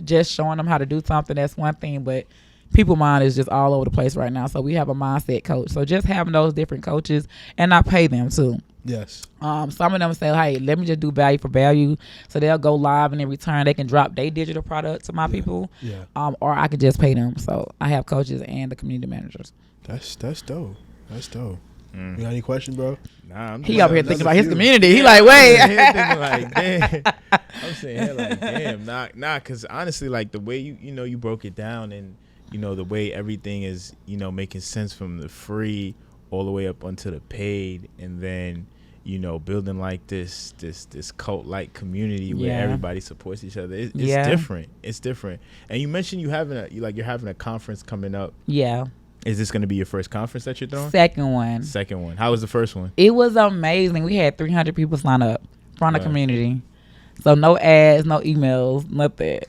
just showing them how to do something, that's one thing, but people mind is just all over the place right now. So we have a mindset coach. So just having those different coaches, and I pay them too. Yes. Some of them say, hey, let me just do value for value. So they'll go live and in return they can drop their digital product to my people. Or I could just pay them. So I have coaches and the community managers. That's dope. That's dope. You got any questions, bro? Nah, he up here thinking about his community. He like, wait. I'm thinking like, damn. I'm saying here like, damn. Nah, because honestly, like the way you broke it down and you know the way everything is, you know, making sense from the free all the way up onto the paid, and then you know building like this cult like community where everybody supports each other. It's different. It's different. And you mentioned you're having a conference coming up. Yeah. Is this going to be your first conference that you're throwing? Second one. How was the first one? It was amazing. We had 300 people sign up from the community. So no ads, no emails, nothing.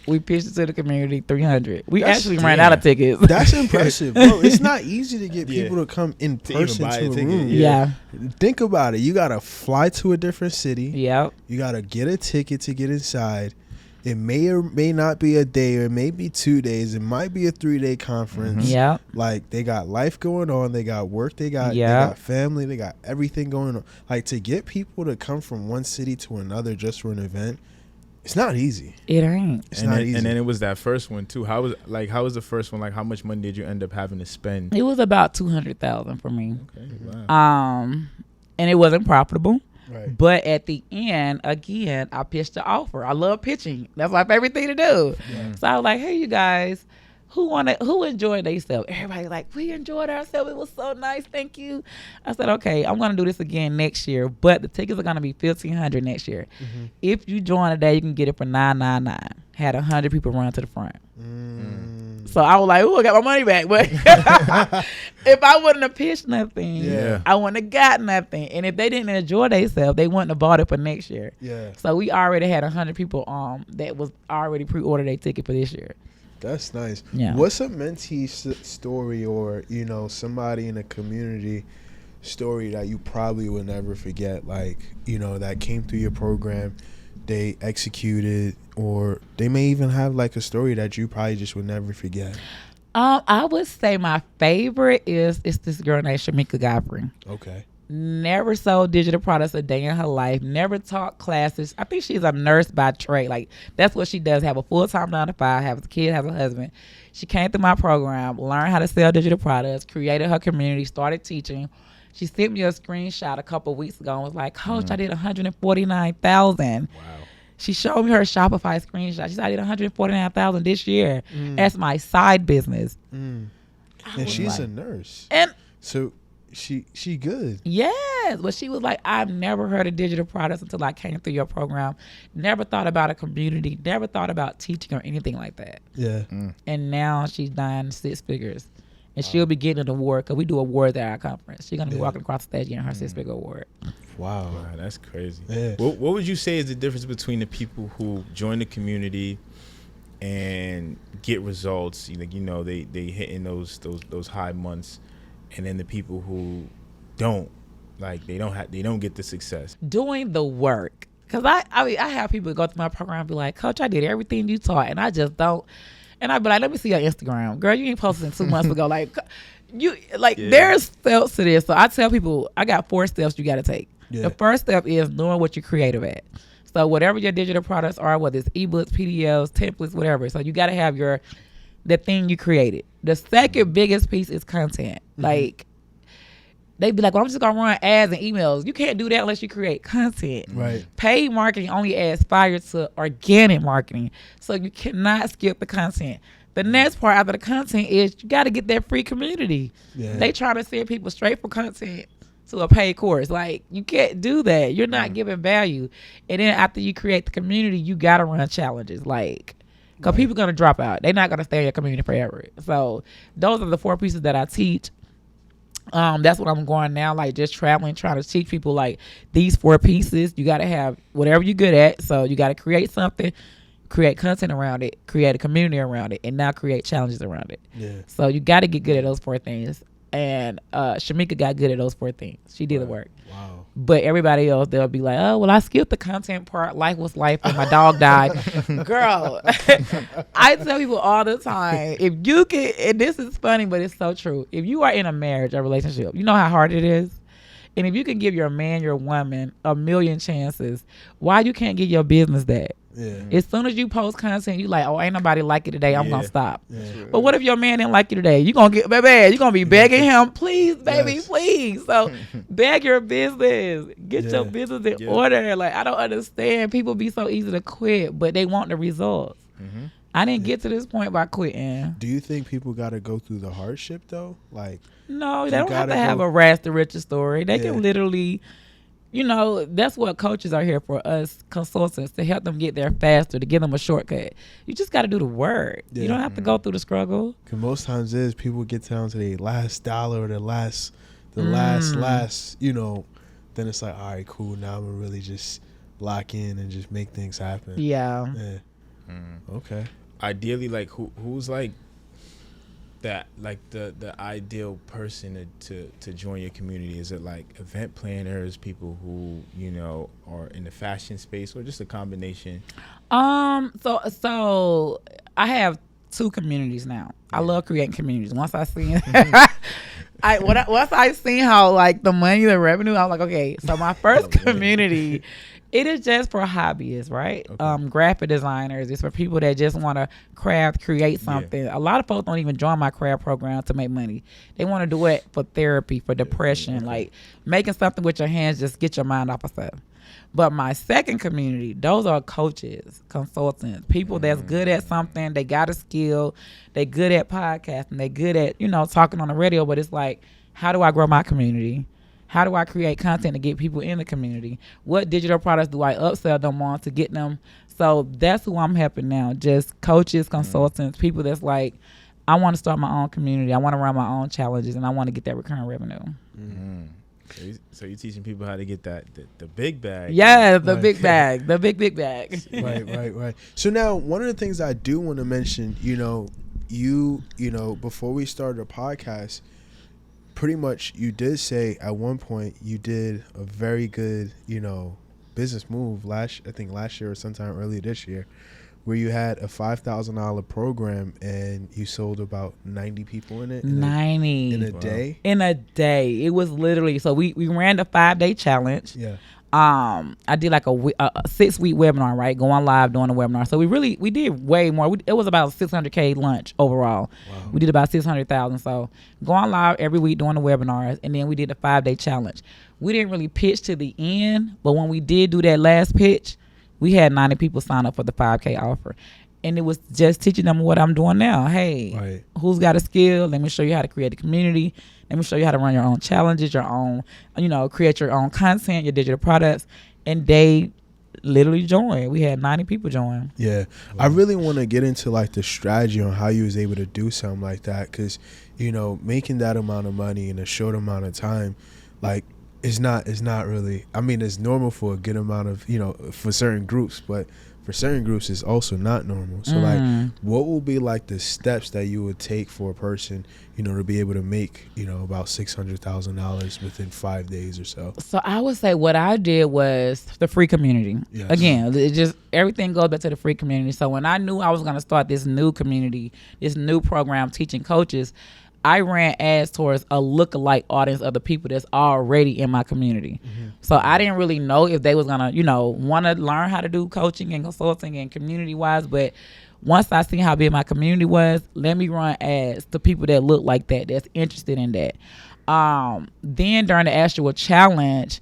We pitched it to the community, 300. We actually ran out of tickets. That's impressive, bro. It's not easy to get people to come in person to a room. Yeah. Think about it. You got to fly to a different city. Yep. You got to get a ticket to get inside. It may or may not be a day, or it may be 2 days. It might be a 3-day conference. Yep. Like, they got life going on. They got work. They got family. They got everything going on. Like, to get people to come from one city to another just for an event, it's not easy. It ain't. It's not easy. And then it was that first one too. How was the first one? Like, how much money did you end up having to spend? It was about $200,000 for me. Okay. Wow. And it wasn't profitable. Right. But at the end, again, I pitched the offer. I love pitching. That's my favorite thing to do. Yeah. So I was like, hey, you guys, who enjoyed themselves? Everybody like, we enjoyed ourselves. It was so nice. Thank you. I said, okay, I'm going to do this again next year, but the tickets are going to be $1,500 next year. Mm-hmm. If you join today, you can get it for $999. Had 100 people run to the front. So I was like, ooh, I got my money back. But if I wouldn't have pitched nothing, I wouldn't have got nothing. And if they didn't enjoy themselves, they wouldn't have bought it for next year. Yeah. So we already had 100 people that was already pre-ordered their ticket for this year. That's nice. Yeah. What's a mentee story, or somebody in the community story that you probably would never forget? Like, that came through your program, they executed, or they may even have like a story that you probably just would never forget. I would say my favorite is this girl named Shamika Godfrey. Okay. Never sold digital products a day in her life. Never taught classes. I think she's a nurse by trade. Like, that's what she does. Have a full-time 9-to-5. Have a kid. Have a husband. She came through my program, learned how to sell digital products, created her community, started teaching. She sent me a screenshot a couple of weeks ago and was like, Coach, I did $149,000. Wow. She showed me her Shopify screenshot. She said, I did $149,000 this year as my side business. And she's a nurse. And so she good. yes, but she was like, I've never heard of digital products until I came through your program. Never thought about a community. Never thought about teaching or anything like that. Yeah. And now she's done 6 figures. And she'll be getting an award because we do awards at our conference. She's going to be walking across the stage getting her 6-figure award. Wow, that's crazy. Yeah. What would you say is the difference between the people who join the community and get results? Like, they hitting those high months, and then the people who don't, like, they don't get the success. Doing the work. Because I have people go through my program and be like, Coach, I did everything you taught, and I just don't. And I'd be like, let me see your Instagram. Girl, you ain't posted 2 months ago. Like, there's steps to this. So I tell people, I got 4 steps you got to take. Yeah. The first step is knowing what you're creative at. So whatever your digital products are, whether it's ebooks, PDFs, templates, whatever. So you got to have the thing you created. The second biggest piece is content. Like, they'd be like, well, I'm just going to run ads and emails. You can't do that unless you create content. Right. Paid marketing only adds fire to organic marketing. So you cannot skip the content. The next part after the content is you got to get that free community. Yeah. They trying to send people straight from content to a paid course. Like, you can't do that. You're not giving value. And then after you create the community, you got to run challenges. Like, because people going to drop out. They're not going to stay in your community forever. So those are the 4 pieces that I teach. That's what I'm going now, like just traveling, trying to teach people like these 4 pieces. You got to have whatever you're good at. So you got to create something, create content around it, create a community around it, and now create challenges around it. Yeah. So you got to get good at those 4 things. And Shamika got good at those 4 things. She did the work. Wow. But everybody else, they'll be like, oh, well, I skipped the content part. Life was life and my dog died. Girl, I tell people all the time, if you can, and this is funny, but it's so true. If you are in a marriage or relationship, you know how hard it is. And if you can give your man, your woman 1,000,000 chances, why you can't give your business that? Yeah. As soon as you post content, you like, oh, ain't nobody like it today. I'm gonna stop. Yeah. But what if your man didn't like you today? You gonna get bad. You gonna be begging him, please, baby, please. So beg your business. Get your business in order. Like, I don't understand. People be so easy to quit, but they want the results. Mm-hmm. I didn't get to this point by quitting. Do you think people got to go through the hardship though? Like, no, they don't have to have a rags to riches story. They can literally. That's what coaches are here for, us consultants, to help them get there faster, to give them a shortcut. You just got to do the work. Yeah. You don't have to go through the struggle. Because most times people get down to the last dollar or the last, then it's like, all right, cool. Now I'm going to really just lock in and just make things happen. Yeah. Okay. Ideally, like who's like that, like the ideal person to join your community? Is it like event planners, people who are in the fashion space, or just a combination? So I have 2 communities now. I love creating communities. Once I seen once I seen how like the money, the revenue, I was like, okay, so my first community, it is just for hobbyists, right? Okay. Graphic designers. It's for people that just want to craft, create something. A lot of folks don't even join my craft program to make money. They want to do it for therapy, for depression, like making something with your hands, just get your mind off of stuff. But my second community, those are coaches, consultants, people that's good at something. They got a skill. They good at podcasting. They good at, talking on the radio. But it's like, how do I grow my community? How do I create content to get people in the community? What digital products do I upsell them on to get them? So that's who I'm helping now. Just coaches, consultants, people that's like, I want to start my own community. I want to run my own challenges, and I want to get that recurring revenue. So you're teaching people how to get the big bag. Yeah, the big bag, the big bag. Right. So now, one of the things I do want to mention, before we started the podcast, pretty much you did say at one point you did a very good, business move last year or sometime early this year, where you had a $5,000 program and you sold about 90 people in it. 90 in a day. In a day, it was literally. So we ran the 5-day challenge. Yeah. I did like a 6-week webinar, right? Going live doing the webinar. So we did way more. It was about 600K lunch overall. Wow. We did about 600,000. So going live every week doing the webinars, and then we did the 5-day challenge. We didn't really pitch to the end, but when we did do that last pitch, we had 90 people sign up for the 5K offer. And it was just teaching them what I'm doing now. Hey, who's got a skill? Let me show you how to create a community. Let me show you how to run your own challenges, your own, create your own content, your digital products. And they literally joined. We had 90 people join. Yeah. Wow. I really want to get into like the strategy on how you was able to do something like that. Because, making that amount of money in a short amount of time, like, it's not really, I mean, it's normal for a good amount of, for certain groups, but for certain groups, it's also not normal. So like, what will be like the steps that you would take for a person, to be able to make, about $600,000 within 5 days or so? So I would say what I did was the free community. Yes. Again, it just, everything goes back to the free community. So when I knew I was going to start this new community, this new program teaching coaches, I ran ads towards a lookalike audience of the people that's already in my community. So I didn't really know if they was gonna, want to learn how to do coaching and consulting and community wise. But once I seen how big my community was, let me run ads to people that look like that, that's interested in that. Then during the actual challenge,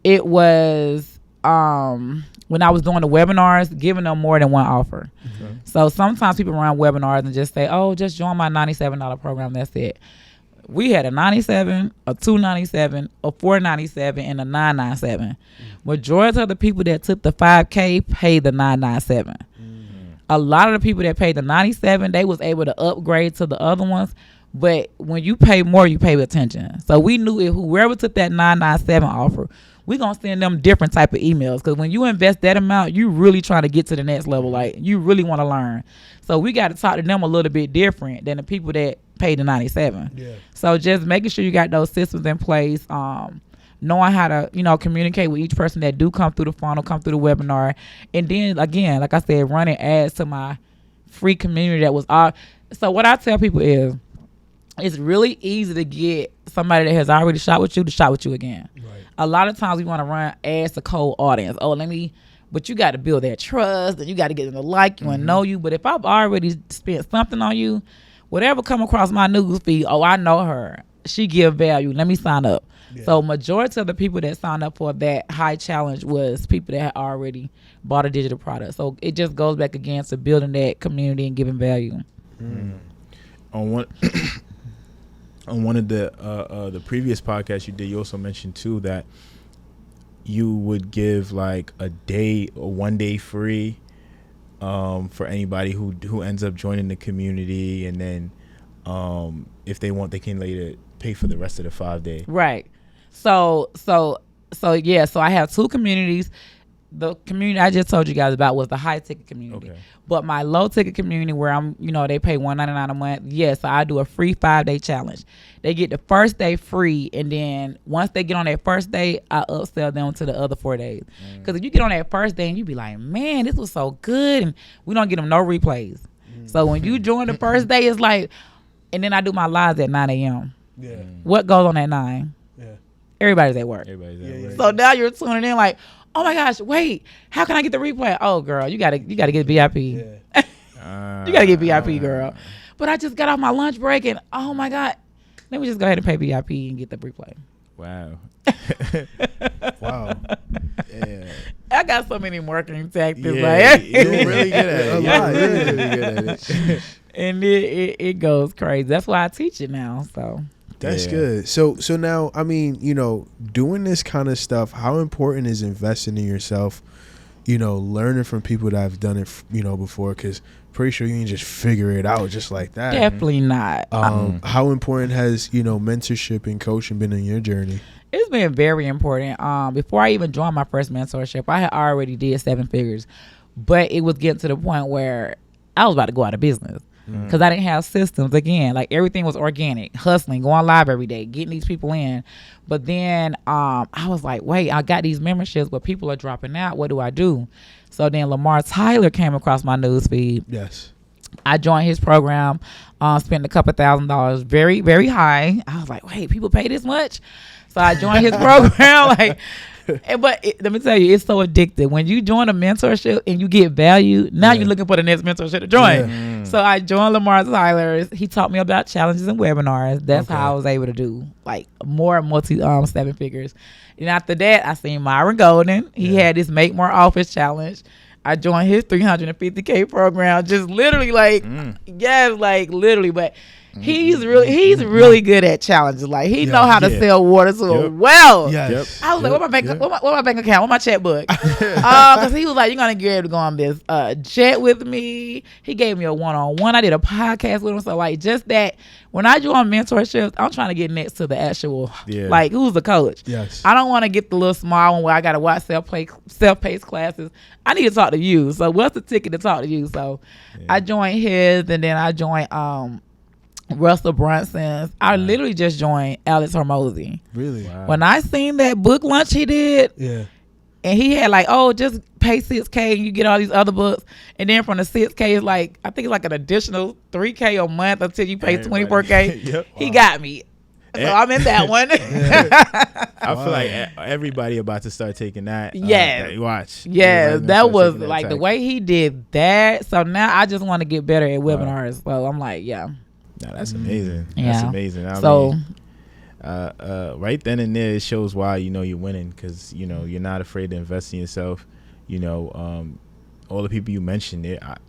it was when I was doing the webinars, giving them more than one offer. Okay. So sometimes people run webinars and just say, oh, just join my $97 program. That's it. We had a $97, a $297, a $497, and a $997. Majority of the people that took the 5K paid the $997. A lot of the people that paid the $97, they was able to upgrade to the other ones. But when you pay more, you pay with attention. So we knew if whoever took that $997 offer, we're going to send them different type of emails. Because when you invest that amount, you really trying to get to the next level. Like, you really want to learn. So we got to talk to them a little bit different than the people that paid the $97. Yeah. So just making sure you got those systems in place, knowing how to, communicate with each person that do come through the funnel, come through the webinar. And then, again, like I said, running ads to my free community that was all. So what I tell people is, it's really easy to get somebody that has already shot with you to shot with you again. Right. A lot of times we want to run ads to cold audience. But you got to build that trust, and you got to get them to like you and know you. But if I've already spent something on you, whatever come across my news feed, I know her. She give value. Let me sign up. Yeah. So majority of the people that signed up for that high challenge was people that had already bought a digital product. So it just goes back again to building that community and giving value. On one of the previous podcasts you did, you also mentioned too that you would give like a day or 1 day free for anybody who ends up joining the community, and then if they want, they can later pay for the rest of the 5 day. Right. So I have 2 communities. the community I just told you guys about was the high ticket community. Okay. But my low ticket community where I'm, they pay $199 a month. Yes, I do a free 5-day challenge. They get the first day free, and then once they get on that first day, I upsell them to the other 4 days. Because if you get on that first day and you be like, man, this was so good, and we don't get them no replays. So when you join the first day, it's like, and then I do my lives at 9 a.m. Yeah. What goes on at 9? Yeah. Everybody's at work. Everybody's Yeah, at yeah. work. So now you're tuning in like, oh my gosh, wait, how can I get the replay? Oh girl, you gotta get VIP. Yeah. You gotta get VIP, girl. But I just got off my lunch break and oh my God, let me just go ahead and pay VIP and get the replay. Wow. Wow. Yeah. I got so many marketing tactics, Yeah, like, you're really good at A it. lot, You're really, yeah. really good at it. and it goes crazy. That's why I teach it now. So That's Yeah. good. So now, I mean, doing this kind of stuff, how important is investing in yourself, learning from people that have done it, before? Because pretty sure you can just figure it out just like that. definitely not. How important has, mentorship and coaching been in your journey? It's been very important. Before I even joined my first mentorship, I had already did 7 figures, but it was getting to the point where I was about to go out of business because I didn't have systems. Again, like everything was organic, hustling, going live every day, getting these people in. But then I was like, wait, I got these memberships, but people are dropping out. What do I do? So then Lamar Tyler came across my news feed. Yes. I joined his program, spent a couple $1,000s, very, very high. I was like, wait, people pay this much? So I joined his program, let me tell you, it's so addictive. When you join a mentorship and you get value, now you're looking for the next mentorship to join. Yeah. So I joined Lamar Tyler. He taught me about challenges and webinars. That's how I was able to do like more multi 7 figures. And after that, I seen Myron Golden. He had this Make More Office challenge. I joined his 350K program. Just literally literally, but he's really good at challenges. Like he know how to sell water to a well. Yes. I was like, what my bank account? What my checkbook? Because he was like, you're gonna get able to go on this jet with me. He gave me a 1-on-1. I did a podcast with him. So like just that, when I join mentorships, I'm trying to get next to the actual like who's the coach. Yes. I don't want to get the little small one where I gotta watch self-paced classes. I need to talk to you. So what's the ticket to talk to you? So I joined his, and then I joined Russell Brunson's. I literally just joined Alex Hormozy. Really? Wow. When I seen that book launch he did, Yeah. and he had like, oh, just pay $6K and you get all these other books, and then from the $6K is like, I think it's like an additional $3K a month until you pay $24K. Yep. He got me. So I'm in that one. I feel like everybody about to start taking that. Yes. Watch. Yeah, Everybody's that gonna start was taking that like the type. way he did that. So now I just want to get better at webinars. So I'm like, yeah. Nah, that's amazing. That's Yeah. amazing. I So mean, right then and there, it shows why you're winning, because you're not afraid to invest in yourself. All the people you mentioned,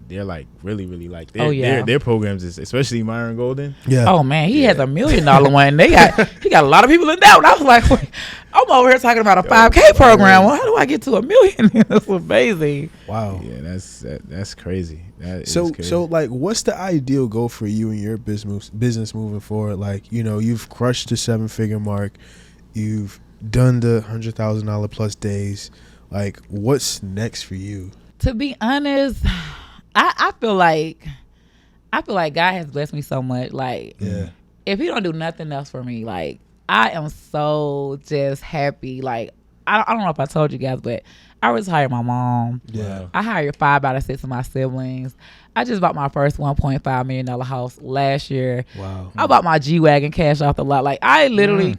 they're like really like their programs is, especially Myron Golden. Yeah. oh man, he has $1 million one. He got a lot of people in that one. I was like, wait, I'm over here talking about a 5K program. Well, how do I get to $1 million? That's amazing. Wow. Yeah, that's crazy. That is So crazy. so like, what's the ideal goal for you and your business moving forward? Like, you've crushed the 7-figure mark, you've done the $100,000 plus days. Like, what's next for you? To be honest, I feel like God has blessed me so much. Like, Yeah. if he don't do nothing else for me, like I am so just happy. Like I don't know if I told you guys, but I retired my mom. Yeah. I hired 5 out of 6 of my siblings. I just bought my first $1.5 million house last year. Wow. I bought my G-Wagon cash off the lot. Like I literally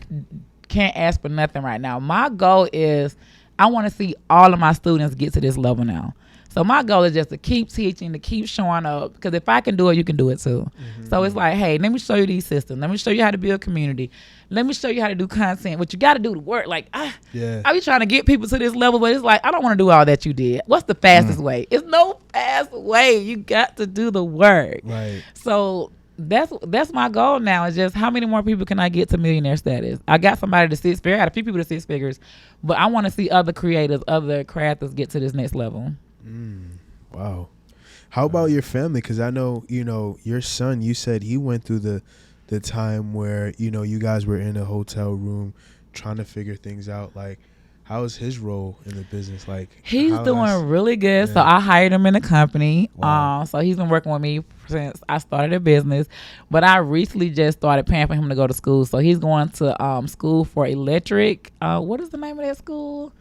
can't ask for nothing right now. My goal is I want to see all of my students get to this level now. So my goal is just to keep teaching, to keep showing up. Because if I can do it, you can do it too. So it's like, hey, let me show you these systems. Let me show you how to build community. Let me show you how to do content. What you got to do to work. Like, I be trying to get people to this level, but it's like, I don't want to do all that you did. What's the fastest way? It's no fast way. You got to do the work. Right. So that's my goal now, is just how many more people can I get to millionaire status? I got somebody to 6 figures. I had a few people to 6 figures, but I want to see other creators, other crafters get to this next level. Wow. How about your family? Because I know, your son, you said he went through the time where, you guys were in a hotel room trying to figure things out. Like, how is his role in the business? Like, He's how doing has- really good. Yeah. So I hired him in the company. Wow. So he's been working with me since I started a business. But I recently just started paying for him to go to school. So he's going to school for electric. What is the name of that school?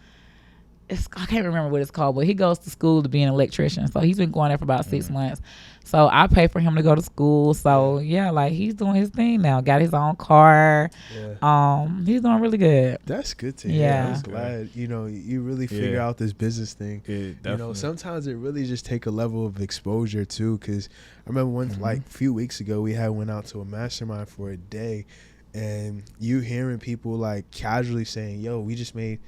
I can't remember what it's called, but he goes to school to be an electrician. So he's been going there for about 6 months. So I pay for him to go to school. So yeah, like he's doing his thing now. Got his own car. Yeah. He's doing really good. That's good to hear. Yeah. I'm glad, you really figure out this business thing. Yeah, Sometimes it really just take a level of exposure too. Cause I remember one, like a few weeks ago, we went out to a mastermind for a day, and you hearing people like casually saying, yo, we just made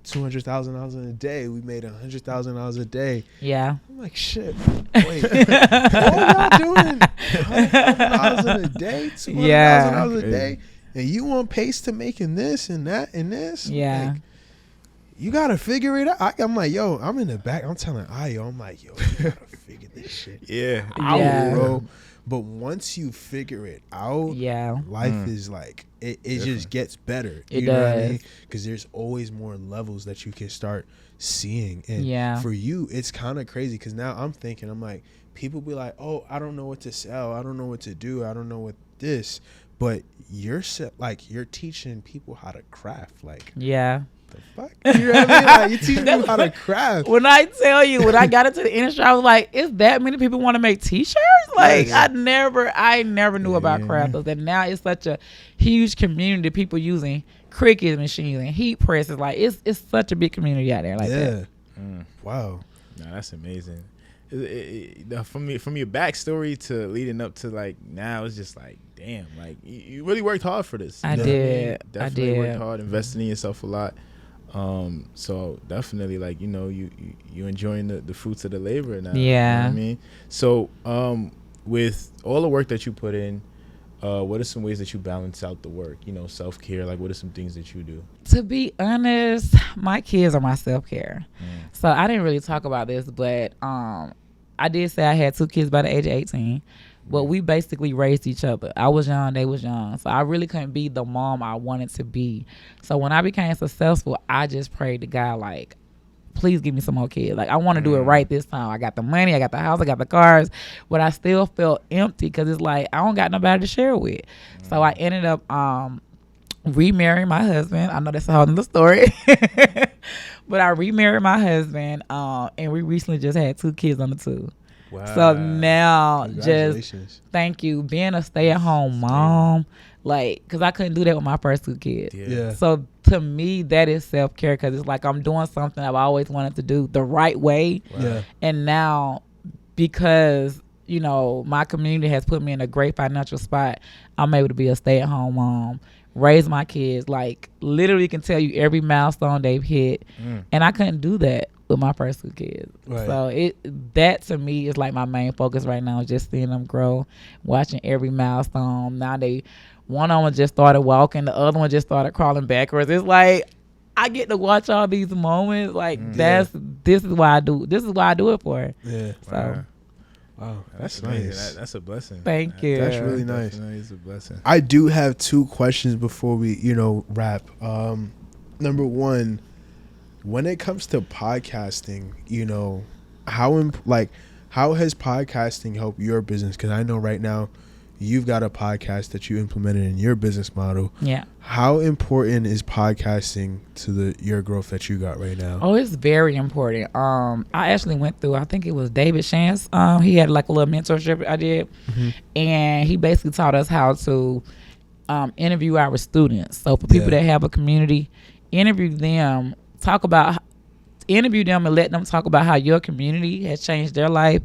$200,000 in a day. We made $100,000 a day. Yeah. I'm like, shit. Wait, what y'all doing? $100,000 a day, $200,000 a day, and you on pace to making this and that and this? Yeah. Like, you gotta figure it out. I'm like, yo, I'm in the back. I'm telling Ayo, I'm like, yo, you gotta figure this shit out, Yeah. bro. But once you figure it out, life is like it just gets better. It know what I does. mean? Because there's always more levels that you can start seeing. And for you, it's kind of crazy because now I'm thinking, I'm like, people be like, oh, I don't know what to sell. I don't know what to do. I don't know what this. But you're teaching people how to craft. Like, Yeah. the fuck? You know what I mean? Like, you're teaching people how to craft. When I tell you, when I got into the industry, I was like, is that many people want to make t-shirts? Like, Yes. I never knew about crafters. And now it's such a huge community of people using Cricut machines and heat presses. Like, it's such a big community out there like that. Wow. Nah, that's amazing. From your backstory to leading up to like now, it's just like, damn, like you really worked hard for this. I You know what did. Definitely I did. worked hard, investing in yourself a lot. So definitely, like, you enjoying the fruits of the labor now. You know what I mean? So with all the work that you put in, what are some ways that you balance out the work? Self-care. Like, what are some things that you do? To be honest, my kids are my self-care. So I didn't really talk about this, but I did say I had 2 kids by the age of 18. But we basically raised each other. I was young, they was young. So I really couldn't be the mom I wanted to be. So when I became successful, I just prayed to God, like, please give me some more kids. Like, I want to do it right this time. I got the money, I got the house, I got the cars, but I still felt empty because it's like I don't got nobody to share with. So I ended up remarrying my husband. I know that's a whole nother story. But I remarried my husband, and we recently just had 2 kids on the 2. Wow. So now, just Congratulations. thank you, being a stay-at-home mom, like, because I couldn't do that with my first 2 kids. Yeah. So to me, that is self-care because it's like I'm doing something I've always wanted to do the right way. Yeah. And now, because, my community has put me in a great financial spot, I'm able to be a stay-at-home mom, raise my kids, like, literally can tell you every milestone they've hit. And I couldn't do that with my first 2 kids. Right. So that to me is like my main focus right now, just seeing them grow, watching every milestone. Now one of them just started walking, the other one just started crawling backwards. It's like I get to watch all these moments. Like this is why I do. This is why I do it for. Yeah. So Wow. That's amazing. nice. That's a blessing. thank you. That's really nice. Definitely is a blessing. I do have 2 questions before we, wrap. Number 1, when it comes to podcasting, how has podcasting helped your business? Because I know right now you've got a podcast that you implemented in your business model. Yeah. How important is podcasting to your growth that you got right now? Oh, it's very important. I actually went through, I think it was David Chance. He had like a little mentorship I did. And he basically taught us how to interview our students. So for people that have a community, interview them and let them talk about how your community has changed their life.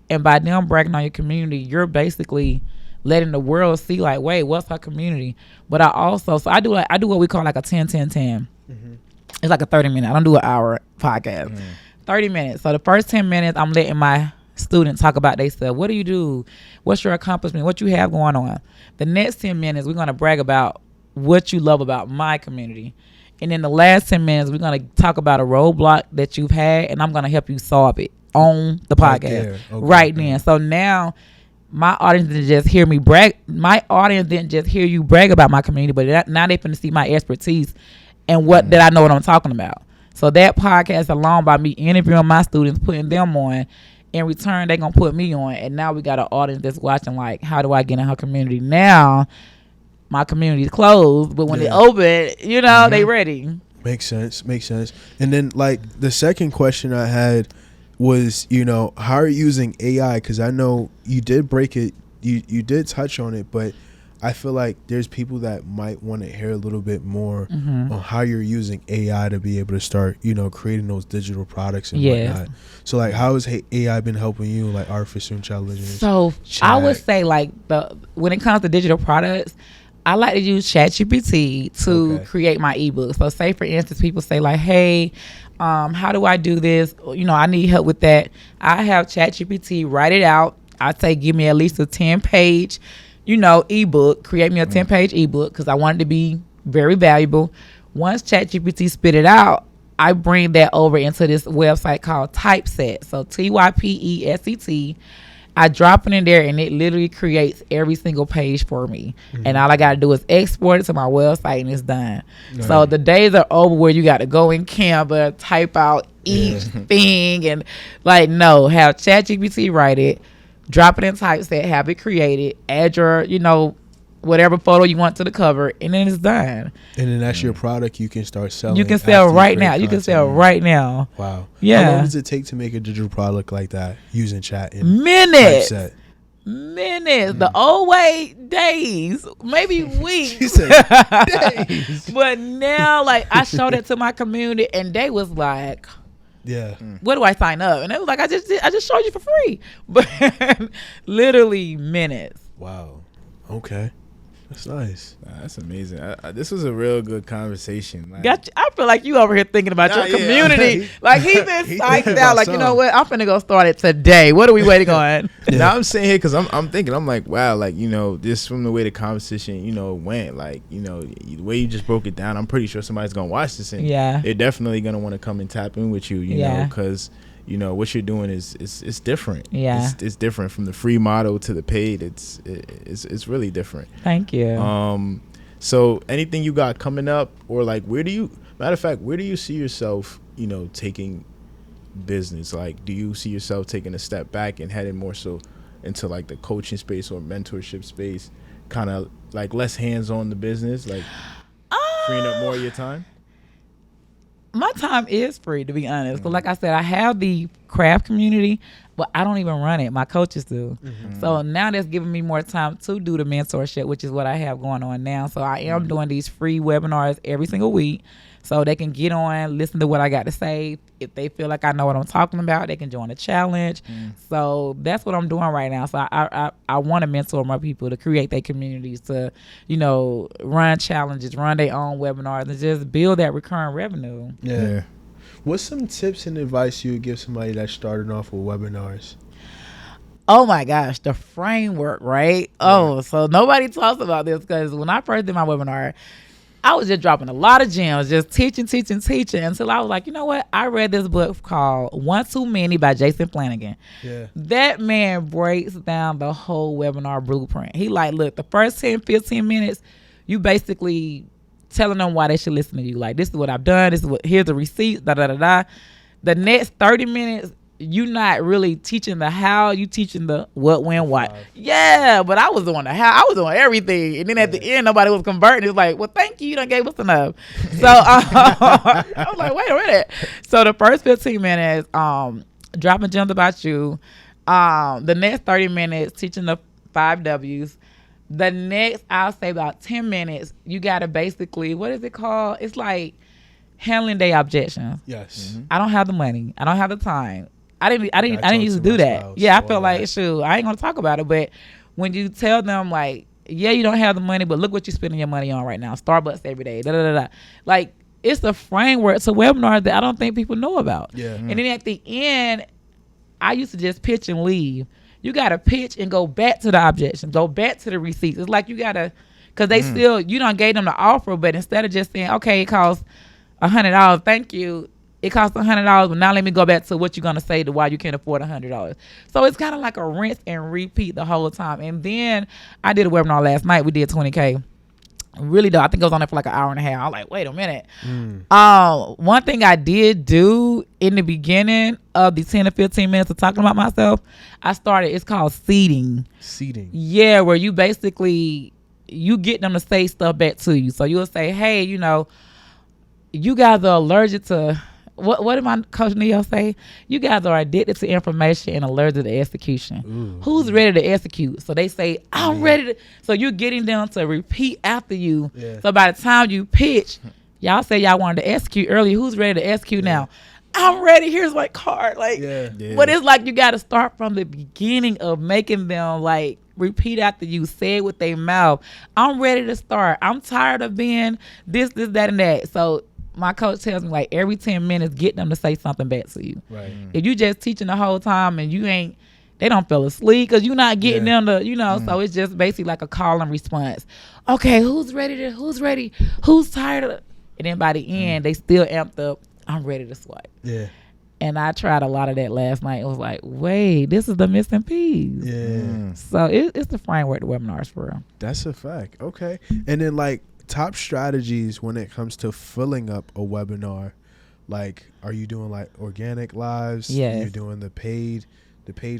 And by them bragging on your community, you're basically letting the world see, like, wait, what's our community? But I do what we call like a 10-10-10. It's like a 30-minute. I don't do an hour podcast. 30 minutes. So the first 10 minutes, I'm letting my students talk about themselves. What do you do? What's your accomplishment? What you have going on? The next 10 minutes, we're going to brag about what you love about my community. And in the last 10 minutes, we're going to talk about a roadblock that you've had, and I'm going to help you solve it on the podcast right then. So now my audience didn't just hear me brag. My audience didn't just hear you brag about my community, but now they finna see my expertise and what that I know what I'm talking about. So that podcast alone, by me interviewing my students, putting them on, in return they gonna put me on, and now we got an audience that's watching. Like, how do I get in her community? Now my community's closed, but when they open, you know, they ready. Makes sense. And then, like, the second question I had was, you know, how are you using AI? Because I know you did break it, you did touch on it, but I feel like there's people that might want to hear a little bit more on how you're using AI to be able to start, you know, creating those digital products and whatnot. So, like, how has AI been helping you, like artificial intelligence? So I would say, like, when it comes to digital products, I like to use ChatGPT to create my ebook. So say, for instance, people say like, hey, how do I do this? You know, I need help with that. I have ChatGPT write it out. I say, give me at least a 10-page, you know, ebook. Create me a 10-page ebook because I want it to be very valuable. Once ChatGPT spit it out, I bring that over into this website called Typeset. So Typeset. I drop it in there, and it literally creates every single page for me. And all I got to do is export it to my website, and it's done. So the days are over where you got to go in Canva, type out each thing, and like, no, have ChatGPT write it, drop it in Typeset, have it created, add your, you know, whatever photo you want to the cover, and then it's done. And then that's your product. You can start selling. You can sell right now. You can sell right now. Wow. Yeah. How long does it take to make a digital product like that using chat and Minutes. Typeset? Minutes. The old way, days, maybe weeks. She said days. But now, like, I showed it to my community, and they was like, Yeah. where do I sign up? And it was like, I just showed you for free. But literally minutes. Wow. Okay. That's nice. That's amazing. This was a real good conversation. Like, I feel like you over here thinking about your community. Like, he been psyched out. Like, you know what? I'm finna go start it today. What are we waiting on? Now I'm saying here because I'm thinking, I'm like, wow, like, you know, just from the way the conversation, you know, went, like, you know, the way you just broke it down, I'm pretty sure somebody's gonna watch this and they're definitely gonna want to come and tap in with you, you know, because, you know, what you're doing is different. It's different from the free model to the paid. It's really different. Thank you. So anything you got coming up, or like, where do you see yourself, you know, taking business? Like, do you see yourself taking a step back and heading more so into like the coaching space or mentorship space, kind of like less hands on the business, like freeing up more of your time? My time is free, to be honest. But like I said, I have the craft community, but I don't even run it. My coaches do. So now that's giving me more time to do the mentorship, which is what I have going on now. So I am doing these free webinars every single week. So they can get on, listen to what I got to say. If they feel like I know what I'm talking about, they can join the challenge. So that's what I'm doing right now. So I want to mentor more people to create their communities, to, you know, run challenges, run their own webinars, and just build that recurring revenue. Yeah. What's some tips and advice you would give somebody that's starting off with webinars? Oh my gosh, the framework, right? Oh, so nobody talks about this, because when I first did my webinar, I was just dropping a lot of gems, just teaching until I was like, you know what? I read this book called One Too Many by Jason Flanagan. Yeah. That man breaks down the whole webinar blueprint. He like, look, the first 10, 15 minutes, you basically telling them why they should listen to you. Like, this is what I've done. Here's the receipts, da-da-da-da. The next 30 minutes, you not really teaching the how, you teaching the what, when, why. Yeah, but I was doing the how. I was doing everything. And then at the end, nobody was converting. It's like, well, thank you. You done gave us enough. So I was like, wait a minute. So the first 15 minutes, dropping gems about you. The next 30 minutes, teaching the 5 W's. The next, I'll say about 10 minutes, you got to basically, what is it called? It's like handling their objections. Yes. I don't have the money. I don't have the time. I didn't used to do that. Yeah, I feel like, shoot, I ain't gonna talk about it. But when you tell them, like, yeah, you don't have the money, but look what you're spending your money on right now. Starbucks every day. Da da da da. Like, it's the framework to webinars that I don't think people know about. Yeah. And then at the end, I used to just pitch and leave. You gotta pitch and go back to the objections, go back to the receipts. It's like you gotta, cause they still, you done gave them the offer, but instead of just saying, okay, it costs $100, thank you. It costs $100, but now let me go back to what you're gonna say to why you can't afford $100. So it's kind of like a rinse and repeat the whole time. And then I did a webinar last night. We did 20K. Really though, I think I was on there for like an hour and a half. I was like, wait a minute. One thing I did do in the beginning of the 10 to 15 minutes of talking about myself, it's called seeding. Seeding. Yeah, where you basically, you get them to say stuff back to you. So you'll say, hey, you guys are allergic to, what did my coach Neo say? You guys are addicted to information and allergic to execution. Ooh. Who's ready to execute? So they say, I'm ready to. So you're getting them to repeat after you. Yeah. So by the time you pitch, y'all say y'all wanted to execute earlier. Who's ready to execute now? I'm ready. Here's my card. Like, but it's like you got to start from the beginning of making them like repeat after you, say it with their mouth. I'm ready to start. I'm tired of being this, that, and that. So my coach tells me like every 10 minutes, get them to say something back to you. Right. If you just teaching the whole time and they don't feel asleep because you're not getting them to, so it's just basically like a call and response. Okay, who's ready? Who's tired of it? And then by the end, they still amped up. I'm ready to swipe. Yeah. And I tried a lot of that last night. It was like, wait, this is the missing piece. Yeah. So it's the framework the webinars for real. That's a fact. Okay. And then like top strategies when it comes to filling up a webinar. Like, are you doing like organic lives? Yes. You're doing the paid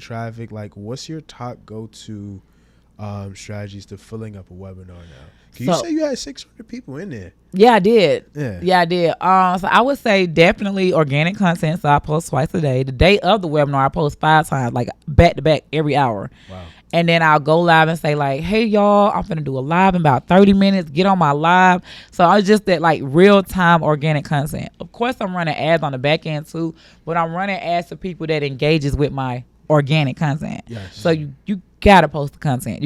traffic. Like, what's your top go-to strategies to filling up a webinar now? Can you say you had 600 people in there? Yeah, I did. Yeah, I did. So I would say definitely organic content. So I post twice a day. The day of the webinar, I post 5 times, like back to back every hour. Wow. And then I'll go live and say like, hey y'all, I'm finna do a live in about 30 minutes. Get on my live. So I was just that like real time organic content. Of course, I'm running ads on the back end too, but I'm running ads to people that engages with my organic content. Yes. So you gotta post the content.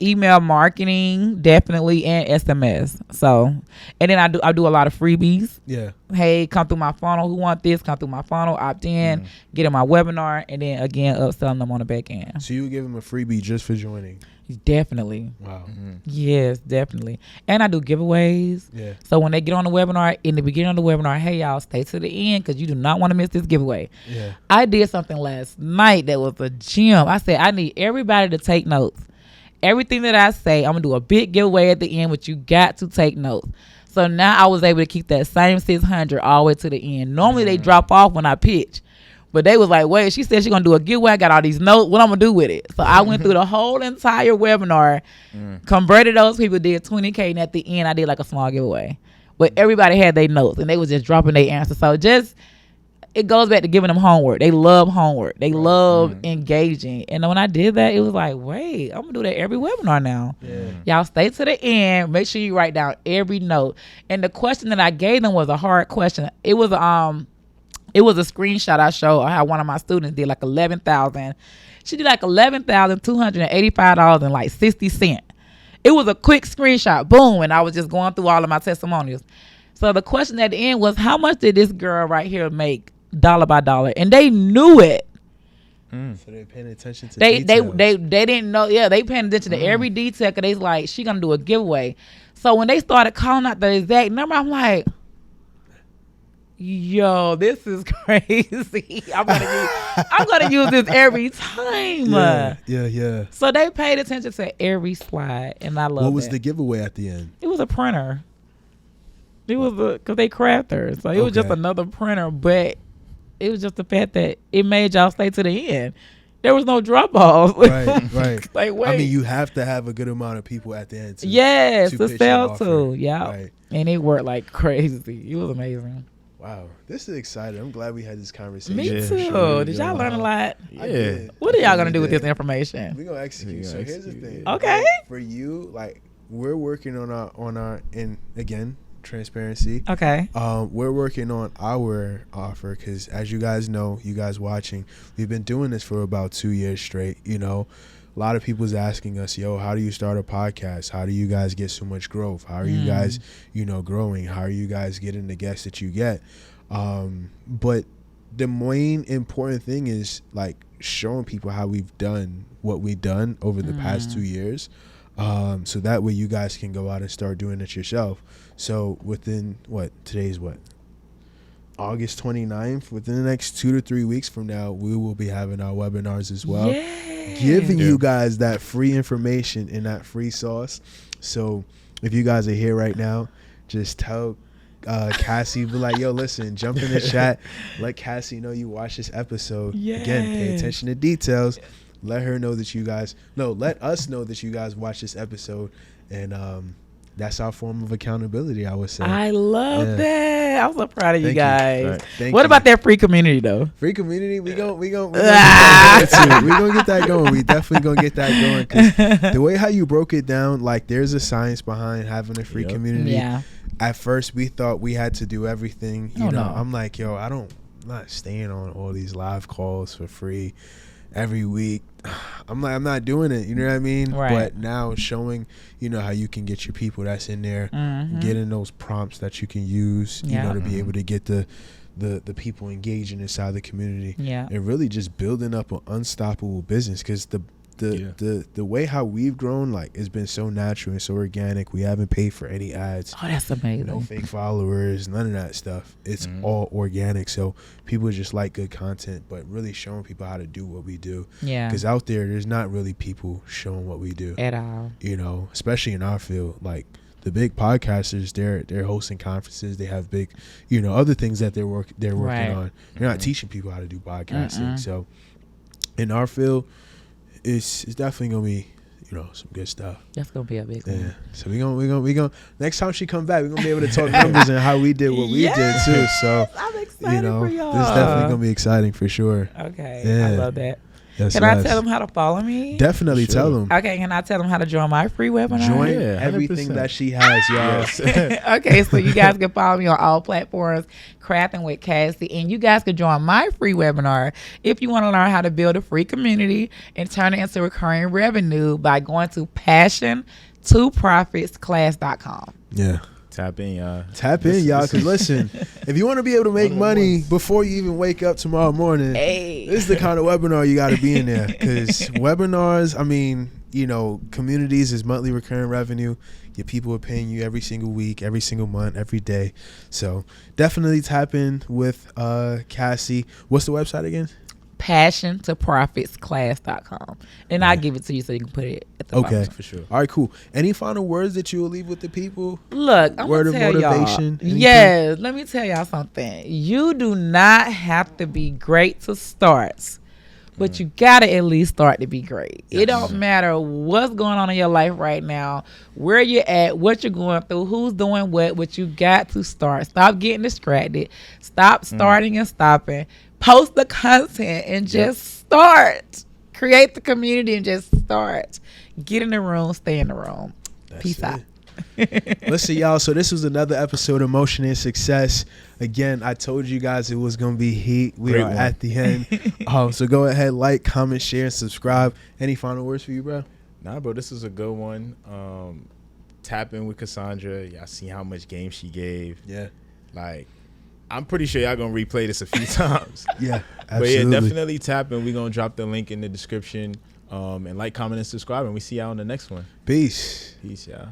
Email marketing definitely, and SMS. So, and then I do a lot of freebies. Yeah. Hey, come through my funnel. Who want this? Come through my funnel. Opt in. Get in my webinar, and then again upselling them on the back end. So you would give them a freebie just for joining? Definitely. Wow. Yes, definitely. And I do giveaways. Yeah. So when they get on the webinar, in the beginning of the webinar, hey y'all, stay to the end because you do not want to miss this giveaway. Yeah. I did something last night that was a gem. I said I need everybody to take notes. Everything that I say, I'm gonna do a big giveaway at the end, but you got to take notes. So now I was able to keep that same 600 all the way to the end. Normally they drop off when I pitch. But they was like, wait, she said she going to do a giveaway. I got all these notes. What I'm going to do with it? So I went through the whole entire webinar, converted those people, did 20K, and at the end, I did like a small giveaway. But everybody had their notes, and they was just dropping their answers. So it goes back to giving them homework. They love homework. They love engaging. And when I did that, it was like, wait, I'm going to do that every webinar now. Yeah. Y'all stay to the end. Make sure you write down every note. And the question that I gave them was a hard question. It was a screenshot I showed how one of my students did like 11,000. She did like $11,285 and like 60 cents. It was a quick screenshot, boom, and I was just going through all of my testimonials. So the question at the end was, how much did this girl right here make dollar by dollar? And they knew it. So they're paying attention to They details. didn't know. Yeah, they paying attention to every detail because they like, she gonna do a giveaway. So when they started calling out the exact number, I'm like, yo, this is crazy. I'm gonna use this every time. Yeah. So they paid attention to every slide, and I love it. What was the giveaway at the end? It was a printer. It was because they crafters, so it was just Okay. another printer. But it was just the fact that it made y'all stay to the end. There was no drop off. Right. Like, wait. I mean, you have to have a good amount of people at the end. To Yes, to pitch sell your offer. to. Yeah. Right. And it worked like crazy. It was amazing. Wow, this is exciting. I'm glad we had this conversation. Me Yeah, too. sure. Did y'all learn a lot? I did. What are y'all gonna I do with did. this information? We're gonna execute. We So gonna here's the execute. thing. Okay. For you, like, we're working on our and again, transparency. Okay. We're working on our offer because, as you guys know, you guys watching, we've been doing this for about 2 years straight. You know, a lot of people's asking us, yo, how do you start a podcast? How do you guys get so much growth? How are you guys, growing? How are you guys getting the guests that you get? But the main important thing is like showing people how we've done what we've done over the past 2 years. So that way you guys can go out and start doing it yourself. So within today's what? August 29th, within the next 2 to 3 weeks from now, we will be having our webinars as well. Giving you guys that free information and that free sauce. So if you guys are here right now, just tell Cassie, be like, yo, listen, jump in the chat. Let Cassie know you watch this episode. Again, pay attention to details. Let her know that you guys, let us know that you guys watch this episode. And that's our form of accountability, I would say. I love that. I'm so proud of you Thank guys. Thank What you. about that free community though? Free community, we gonna get that going. We definitely gonna get that going. 'Cause the way how you broke it down, like there's a science behind having a free community. Yeah. At first, we thought we had to do everything. You know, no. I'm like, yo, I'm not staying on all these live calls for free every week. I'm not doing it. You know what I mean? Right. But now showing, how you can get your people that's in there, getting those prompts that you can use, to be able to get the people engaging inside the community. Yeah. And really just building up an unstoppable business, because the way how we've grown, like, it's been so natural and so organic. We haven't paid for any ads. Oh, that's amazing. No fake followers, none of that stuff. It's all organic. So people just like good content, but really showing people how to do what we do. Yeah. Because out there's not really people showing what we do At all. Especially in our field. Like the big podcasters, they're hosting conferences. They have big, other things that they're working on. They're not teaching people how to do podcasting. So in our field, it's definitely gonna be some good stuff. That's gonna be a big one. Yeah. So we gonna next time she come back, we're gonna be able to talk numbers and how we did what we did too. So I'm excited for y'all. this is definitely gonna be exciting for sure. Okay. Yeah. I love that. Yes, Can I tell them how to follow me? Definitely tell them. Okay, can I tell them how to join my free webinar? Join Yeah, everything 100%. that she has, y'all. Okay, so you guys can follow me on all platforms, Crafting with Cassie, and you guys can join my free webinar if you want to learn how to build a free community and turn it into recurring revenue by going to passion2profitsclass.com. Yeah. Tap in, y'all. Tap in, y'all, because listen, if you want to be able to make money before you even wake up tomorrow morning, Hey. this is the kind of webinar you got to be in there. Because webinars, communities is monthly recurring revenue. Your people are paying you every single week, every single month, every day. So definitely tap in with Cassie. What's the website again? passion2profitsclass.com. And I'll give it to you so you can put it at the Okay. bottom. For sure. All right, cool. Any final words that you will leave with the people? Look, I'm Word gonna of tell motivation, y'all. anything? Yes, let me tell y'all something. You do not have to be great to start, but you gotta at least start to be great. It don't matter what's going on in your life right now, where you're at, what you're going through, who's doing what, but you got to start. Stop getting distracted. Stop starting and stopping. Post the content and just start. Create the community and just start. Get in the room, stay in the room. That's Peace it. out. Listen, y'all, so this was another episode of Motion and Success. Again, I told you guys it was going to be heat. We Great are one. at the end. So go ahead, like, comment, share, and subscribe. Any final words for you, bro? Nah, bro, this is a good one. Tap in with Cassandra. Y'all see how much game she gave. Yeah. Like, I'm pretty sure y'all gonna replay this a few times. Yeah, But yeah, absolutely. definitely tap in. We're gonna drop the link in the description. And like, comment, and subscribe. And we see y'all on the next one. Peace. Peace, y'all.